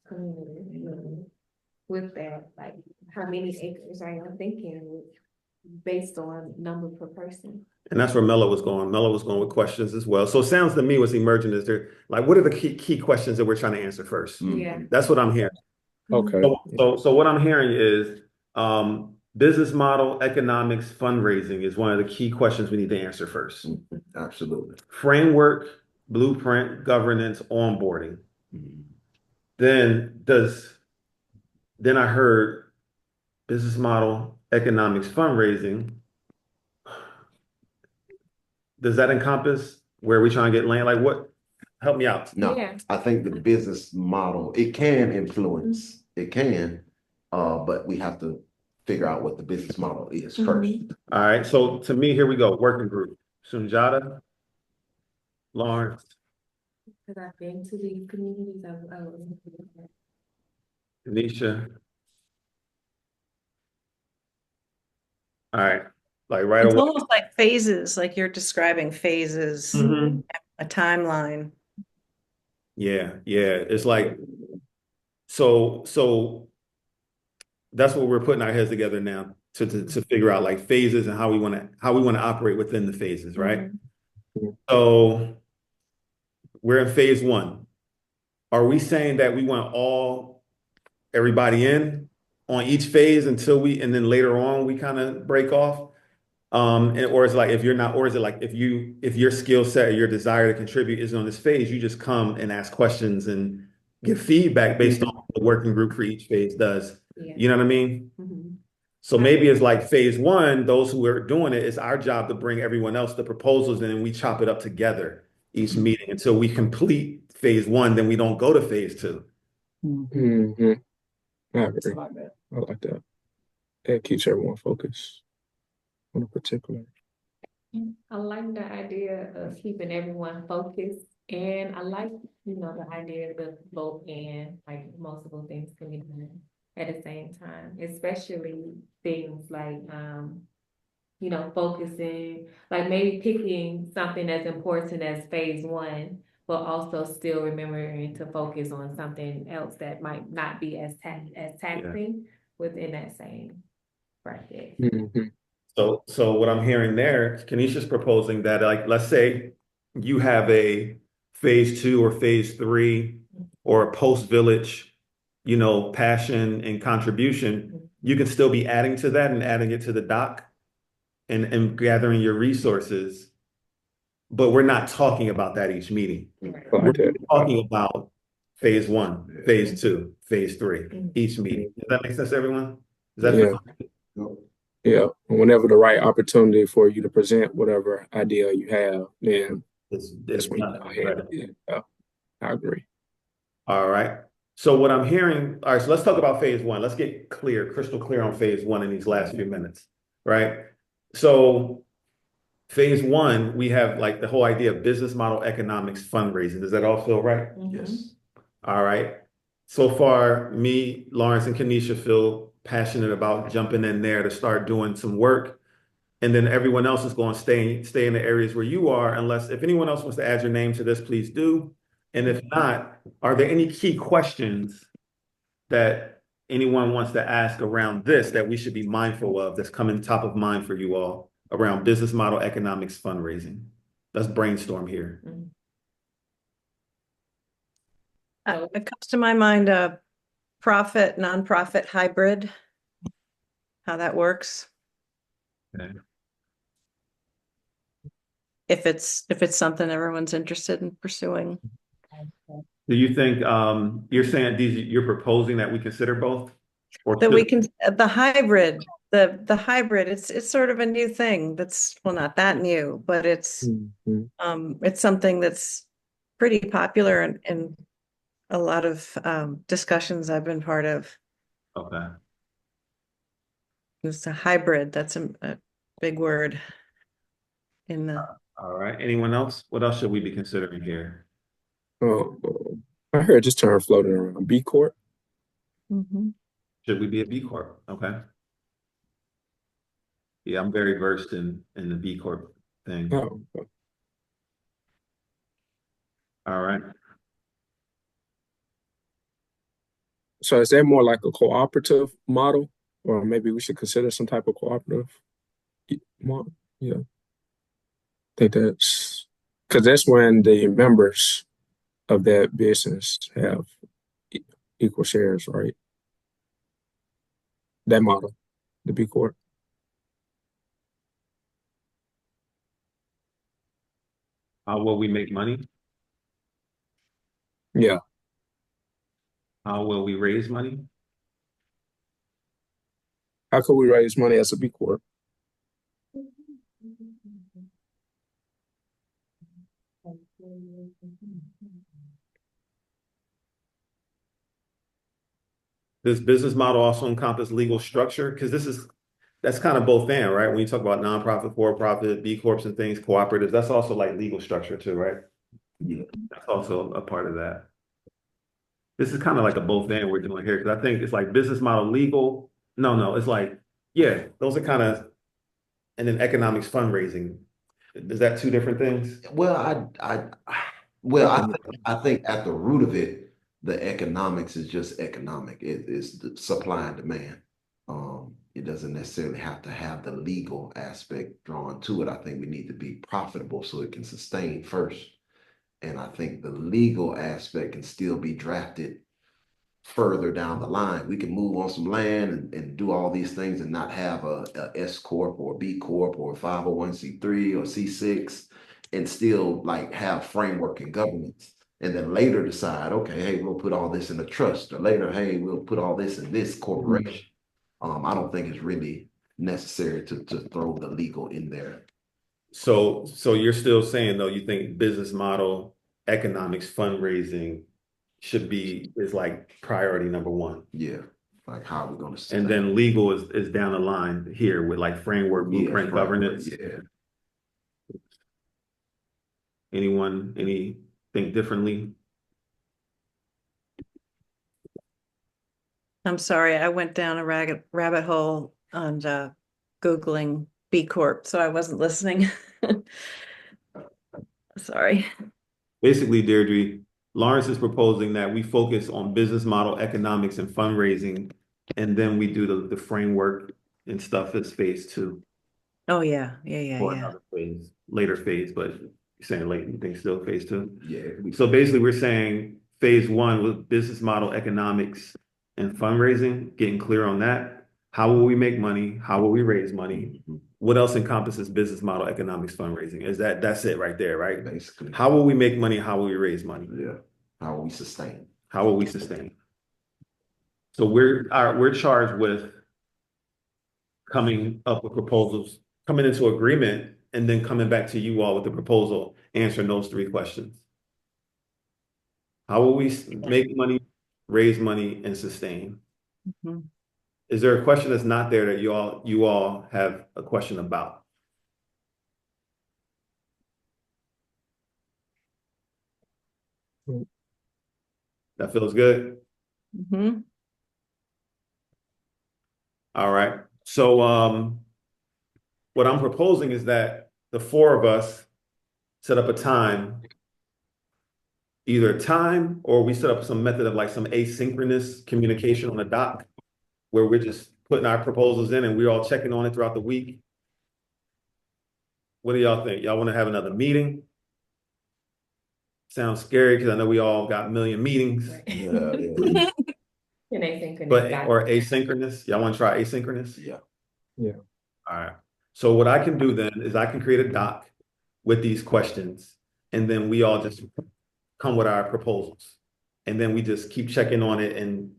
community. With that, like how many acres are you thinking based on number per person? And that's where Mello was going. Mello was going with questions as well. So it sounds to me what's emerging is there, like, what are the key questions that we're trying to answer first? Yeah. That's what I'm hearing. Okay. So what I'm hearing is business model, economics, fundraising is one of the key questions we need to answer first. Absolutely. Framework, blueprint, governance, onboarding. Then I heard business model, economics, fundraising. Does that encompass where we trying to get land? Like what? Help me out. No, Yeah. I think the business model, it can influence, it can, but we have to figure out what the business model is first. All right. So to me, here we go. Working group. Sunjata, Lawrence, Because I've been to these communities, I was. Denisha. All right. Like right It's away. almost like phases, like you're describing phases, Mhm. a timeline. Yeah. It's like so that's what we're putting our heads together now to figure out like phases and how we want to operate within the phases, right? So we're in phase one. Are we saying that we want everybody in on each phase and then later on we kind of break off? Or is it like if you're not, or is it like if your skill set or your desire to contribute isn't on this phase, you just come and ask questions and give feedback based on what the working group for each phase does. Yeah. You know what I mean? So maybe it's like phase one, those who are doing it, it's our job to bring everyone else the proposals and then we chop it up together each meeting until we complete phase one, then we don't go to phase two. Mm-hmm. I agree. I like that. It keeps everyone focused on a particular. I like the idea of keeping everyone focused, and I like, the idea of both and like multiple things can be done at the same time, especially things like, focusing, like maybe picking something as important as phase one, but also still remembering to focus on something else that might not be as taxing within that same bracket. Mm-hmm. So what I'm hearing there, Kenisha's proposing that, like, let's say you have a phase two or phase three or a post-village, passion and contribution, you can still be adding to that and adding it to the doc and gathering your resources. But we're not talking about that each meeting. We're talking about phase one, phase two, phase three, each meeting. Does that make sense to everyone? Is that Yeah, Yep. yeah. Whenever the right opportunity for you to present whatever idea you have, then it's that's when you done, go ahead. right? Yeah, I agree. All right. So what I'm hearing, all right, so let's talk about phase one. Let's get clear, crystal clear on phase one in these last few minutes, right? So phase one, we have like the whole idea of business model economics fundraising. Does that all feel right? Yes. All right. So far, me, Lawrence, and Kanisha feel passionate about jumping in there to start doing some work. And then everyone else is going to stay in the areas where you are, unless if anyone else wants to add your name to this, please do. And if not, are there any key questions that anyone wants to ask around this that we should be mindful of that's coming top of mind for you all around business model economics fundraising? Let's brainstorm here. It comes to my mind, profit, nonprofit hybrid, how that works. Okay. If it's something everyone's interested in pursuing. Do you think you're saying you're proposing that we consider both? Or That we should- can, the hybrid, it's sort of a new thing that's, well, not that new, but Mhm. it's something that's pretty popular in a lot of discussions I've been part of. Okay. It's a hybrid, that's a big word in the, All right. Anyone else? What else should we be considering here? Uh, I heard this term floating around. B Corp. Mhm. Should we be a B Corp? Okay. Yeah, I'm very versed in the B Corp thing. Oh, All right. so is that more like a cooperative model, or maybe we should consider some type of cooperative model? Yeah, I think that's because that's when the members of that business have e- equal shares, right? That model, the B Corp. How will we make money? Yeah. How will we raise money? How could we raise money as a B Corp? Does business model also encompass legal structure? Because that's kind of both and, right? When you talk about nonprofit, for-profit, B Corps and things, cooperatives, that's also like legal structure too, right? Yeah. That's also a part of that. This is kind of like a both and we're doing here, because I think it's like business model legal. No, it's like, yeah, those are kind of, and then economics fundraising. Is that two different things? Well, I think at the root of it, the economics is just economic. It is the supply and demand. It doesn't necessarily have to have the legal aspect drawn to it. I think we need to be profitable so it can sustain first. And I think the legal aspect can still be drafted further down the line. We can move on some land and do all these things and not have a S Corp or B Corp or 501(c)(3) or C6 and still like have framework and governance. And then later decide, okay, hey, we'll put all this in a trust, or later, hey, we'll put all this in this corporation. I don't think it's really necessary to throw the legal in there. So you're still saying though, you think business model economics fundraising is like priority number one. Yeah, like how are we going to And then legal is down the line here with like framework, blueprint, governance. Yeah. Any think differently? I'm sorry, I went down a rabbit hole on Googling B Corp, so I wasn't listening. Sorry. Basically, Deirdre, Lawrence is proposing that we focus on business model economics and fundraising, and then we do the framework and stuff as phase two. Oh yeah. Or another phase, later phase, but you're saying late, you think still phase two? Yeah. So basically, we're saying phase one with business model economics and fundraising, getting clear on that. How will we make money? How will we raise money? What else encompasses business model economics fundraising? That's it right there, right? Basically. How will we make money? How will we raise money? Yeah. How will we sustain? How will we sustain? So we're charged with coming up with proposals, coming into agreement, and then coming back to you all with the proposal, answering those 3 questions. How will we make money, raise money, and sustain? Mhm. Is there a question that's not there that you all have a question about? That feels good? Mhm. All right. So what I'm proposing is that the 4 of us set up a time, either time or we set up some method of like some asynchronous communication on the doc where we're just putting our proposals in and we're all checking on it throughout the week. What do y'all think? Y'all want to have another meeting? Sounds scary because I know we all got a million meetings, Right. Yeah, yeah, And asynchronous. but or asynchronous. Y'all want to try asynchronous? yeah. Yeah. All right. So what I can do then is I can create a doc with these questions, and then we all just come with our proposals. And then we just keep checking on it and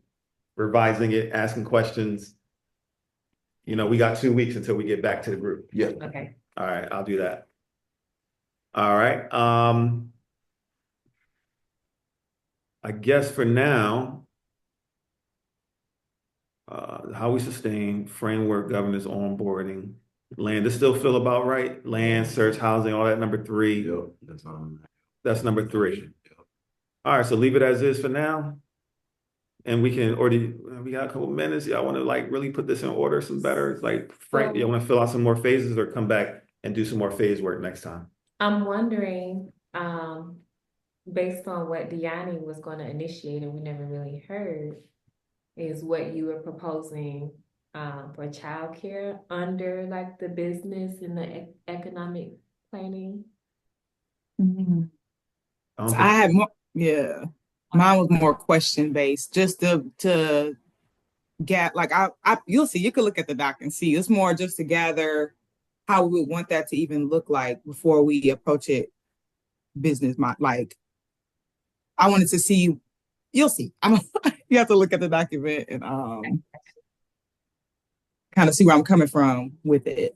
revising it, asking questions. You know, we got 2 weeks until we get back to the group. Yeah. Okay. All right, I'll do that. All right. I guess for now, how we sustain framework governance onboarding. Land, does still feel about right? Land, search, housing, all that number 3. Yep, That's number 3. All right, so leave it as is for now. And we can, or we got a couple minutes. Y'all want to like really put this in order some better? Like, Frank, you want to fill out some more phases or come back and do some more phase work next time? I'm wondering, based on what Deani was gonna initiate and we never really heard, is what you were proposing, for childcare under like the business and the economic planning? Mhm. I don't I think, had more, yeah. Mine was more question based, just to get like I you'll see, you could look at the doc and see it's more just to gather how we would want that to even look like before we approach it business like I wanted to see, you'll see. You have to look at the document and kind of see where I'm coming from with it.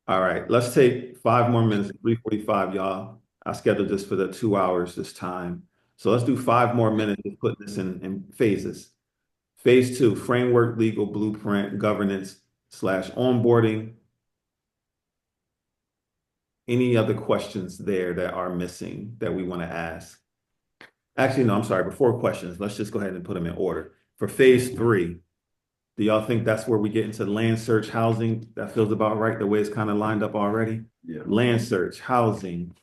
all right, let's take 5 more minutes, 3:45, y'all. I scheduled this for the 2 hours this time. So let's do 5 more minutes and put this in phases. Phase 2, framework, legal blueprint, governance / onboarding. Any other questions there that are missing that we want to ask? Actually, no, I'm sorry, before questions, let's just go ahead and put them in order. For phase 3, do y'all think that's where we get into land search, housing? That feels about right, the way it's kind of lined up already? Yeah. Land search, housing.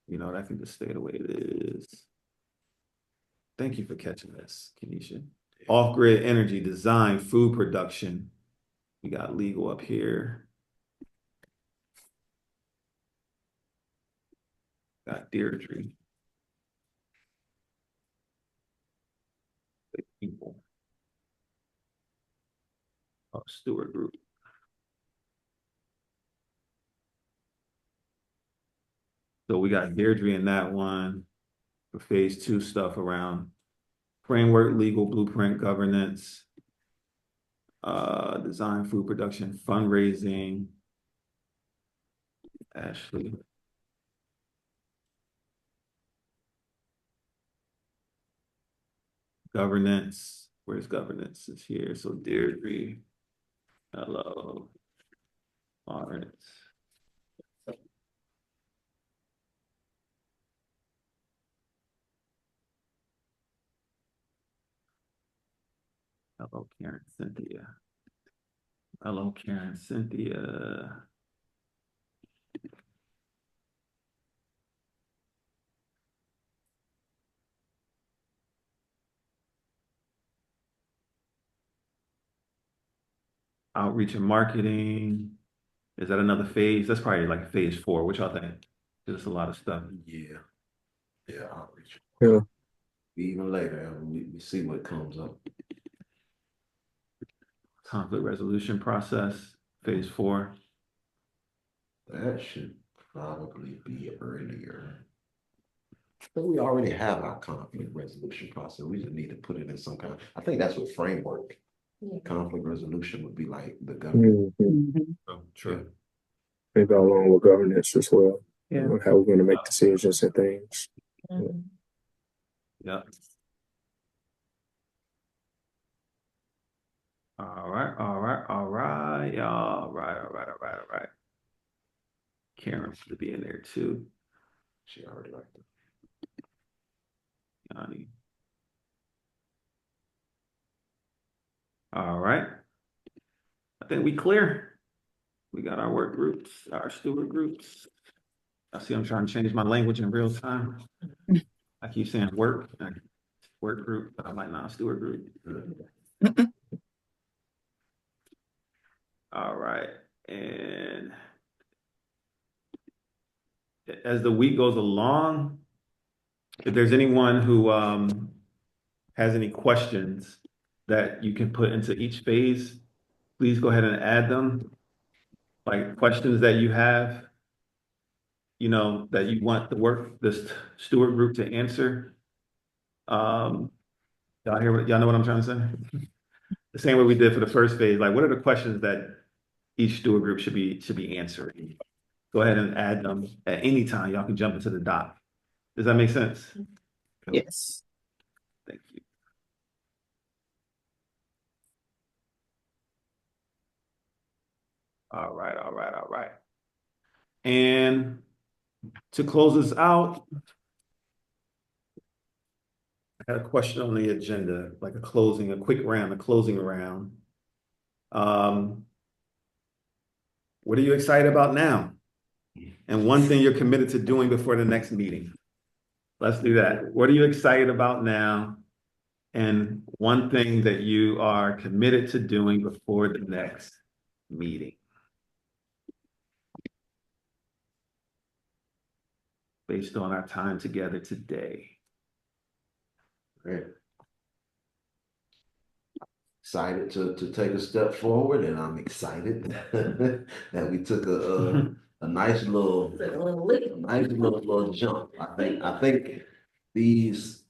You know, that can just stay the way it is. Thank you for catching this, Kenesha. Off-grid energy, design, food production. We got legal up here. Got Deirdre. People. Oh, Stewart Group. So we got Deirdre in that one for phase 2 stuff around framework, legal blueprint, governance, design, food production, fundraising. Ashley. Governance. Where's governance? It's here. So Deirdre. Hello. Lawrence. Hello, Karen, Cynthia. Hello, Karen, Cynthia. Outreach and marketing. Is that another phase? That's probably like phase 4. What y'all think? There's a lot of stuff. Yeah. Yeah, outreach. Yeah. Even later, we see what comes up. Conflict resolution process, phase 4. That should probably be earlier. But we already have our conflict resolution process. We just need to put it in some kind. I think that's what framework conflict resolution would be like the government. Mhm. Oh, true. Maybe along with governance as well. Yeah. How we're going to make decisions and things. Mhm. Yeah. All right, all right, all right, all right, all right, all right, all right. Karen should be in there too. She already like that. Yanni. All right. I think we clear. We got our work groups, our steward groups. I see I'm trying to change my language in real time. I keep saying work group, but I might not steward group. All right. And as the week goes along, if there's anyone who has any questions that you can put into each phase, please go ahead and add them. Like questions that you have, that you want this steward group to answer. Y'all know what I'm trying to say? The same way we did for the first phase, like what are the questions that each steward group should be answering? Go ahead and add them at any time. Y'all can jump into the doc. Does that make sense? Yes. Thank you. All right, all right, all right. And to close this out, I had a question on the agenda, like a closing round. What are you excited about now? And one thing you're committed to doing before the next meeting. Let's do that. What are you excited about now? And one thing that you are committed to doing before the next meeting. Based on our time together today. Great. Excited to take a step forward, and I'm excited that we took a nice little jump. I think these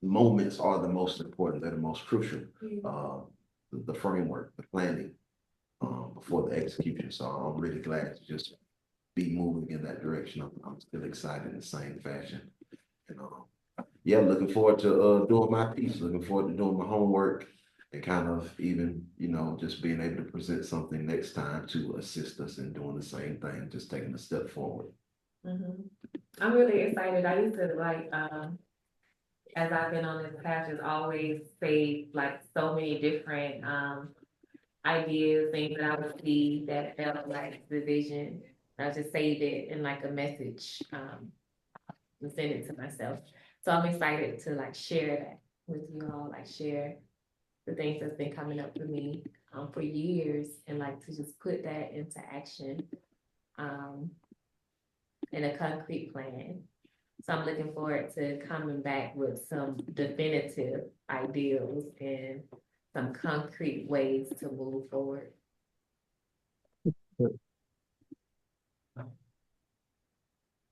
moments are the most important. They're the most crucial. The framework, the planning, before the execution. So I'm really glad to just be moving in that direction. I'm still excited in the same fashion. And yeah, looking forward to doing my piece, looking forward to doing my homework, and kind of even, just being able to present something next time to assist us in doing the same thing, just taking a step forward. I'm really excited. I used to as I've been on this path, just always say like so many different ideas, things that I would see that felt like the vision. I just saved it in like a message and send it to myself. So I'm excited to like share that with you all, like share the things that's been coming up for me for years, and like to just put that into action in a concrete plan. So I'm looking forward to coming back with some definitive ideals and some concrete ways to move forward.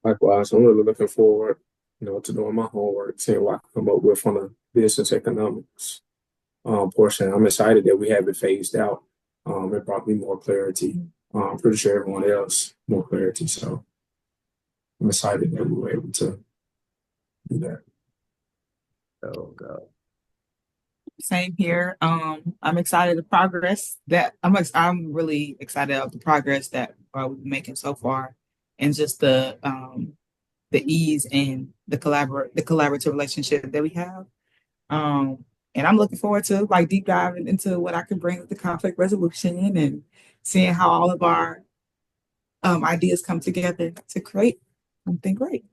Likewise, I'm really looking forward, to doing my homework, seeing what I can come up with on the business economics portion. I'm excited that we have it phased out. It brought me more clarity. I'm pretty sure everyone else more clarity. So I'm excited that we were able to do that. Oh God. Same here. I'm excited the progress that I'm really excited of the progress that we're making so far, and just the ease and the collaborative relationship that we have. And I'm looking forward to like deep diving into what I can bring with the conflict resolution and seeing how all of our ideas come together to create something great.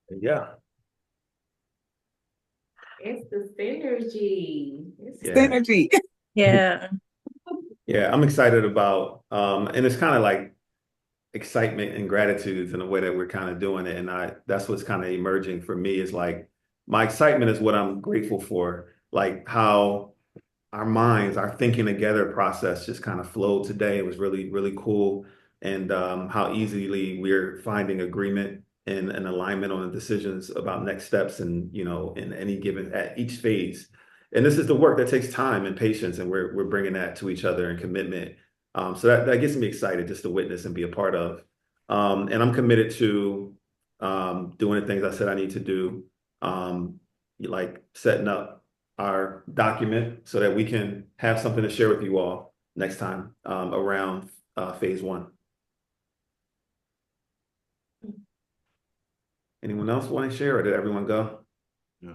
Yeah. It's the synergy. Synergy. Yeah. Yeah, I'm excited about, and it's kind of like excitement and gratitude in the way that we're kind of doing it. And that's what's kind of emerging for me is like, my excitement is what I'm grateful for, like how our thinking together process just kind of flowed today. It was really, really cool. And how easily we're finding agreement and alignment on the decisions about next steps and, in any given, at each phase. and this is the work that takes time and patience, and we're bringing that to each other and commitment. So that gets me excited just to witness and be a part of. And I'm committed to doing the things I said I need to do, like setting up our document so that we can have something to share with you all next time around phase 1. Anyone else want to share, or did everyone go? Yeah.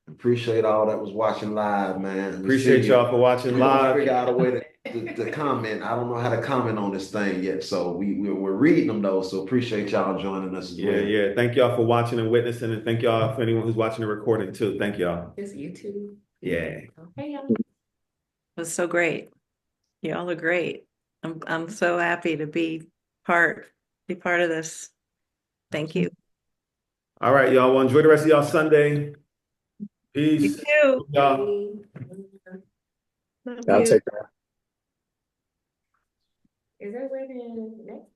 Appreciate all that was watching live, man. Appreciate y'all for watching We're gonna live. figure out a way to comment. I don't know how to comment on this thing yet, so we're reading them though. So appreciate y'all joining us as well. Yeah. Thank y'all for watching and witnessing, and thank y'all for anyone who's watching the recording too. Thank y'all. It's YouTube. Yeah. Okay, y'all. It was so great. Y'all are great. I'm so happy to be part of this. Thank you. All right, y'all. Well, enjoy the rest of y'all Sunday. You Peace. too. Y'all. Love I'll you. take that. Is there a way to next?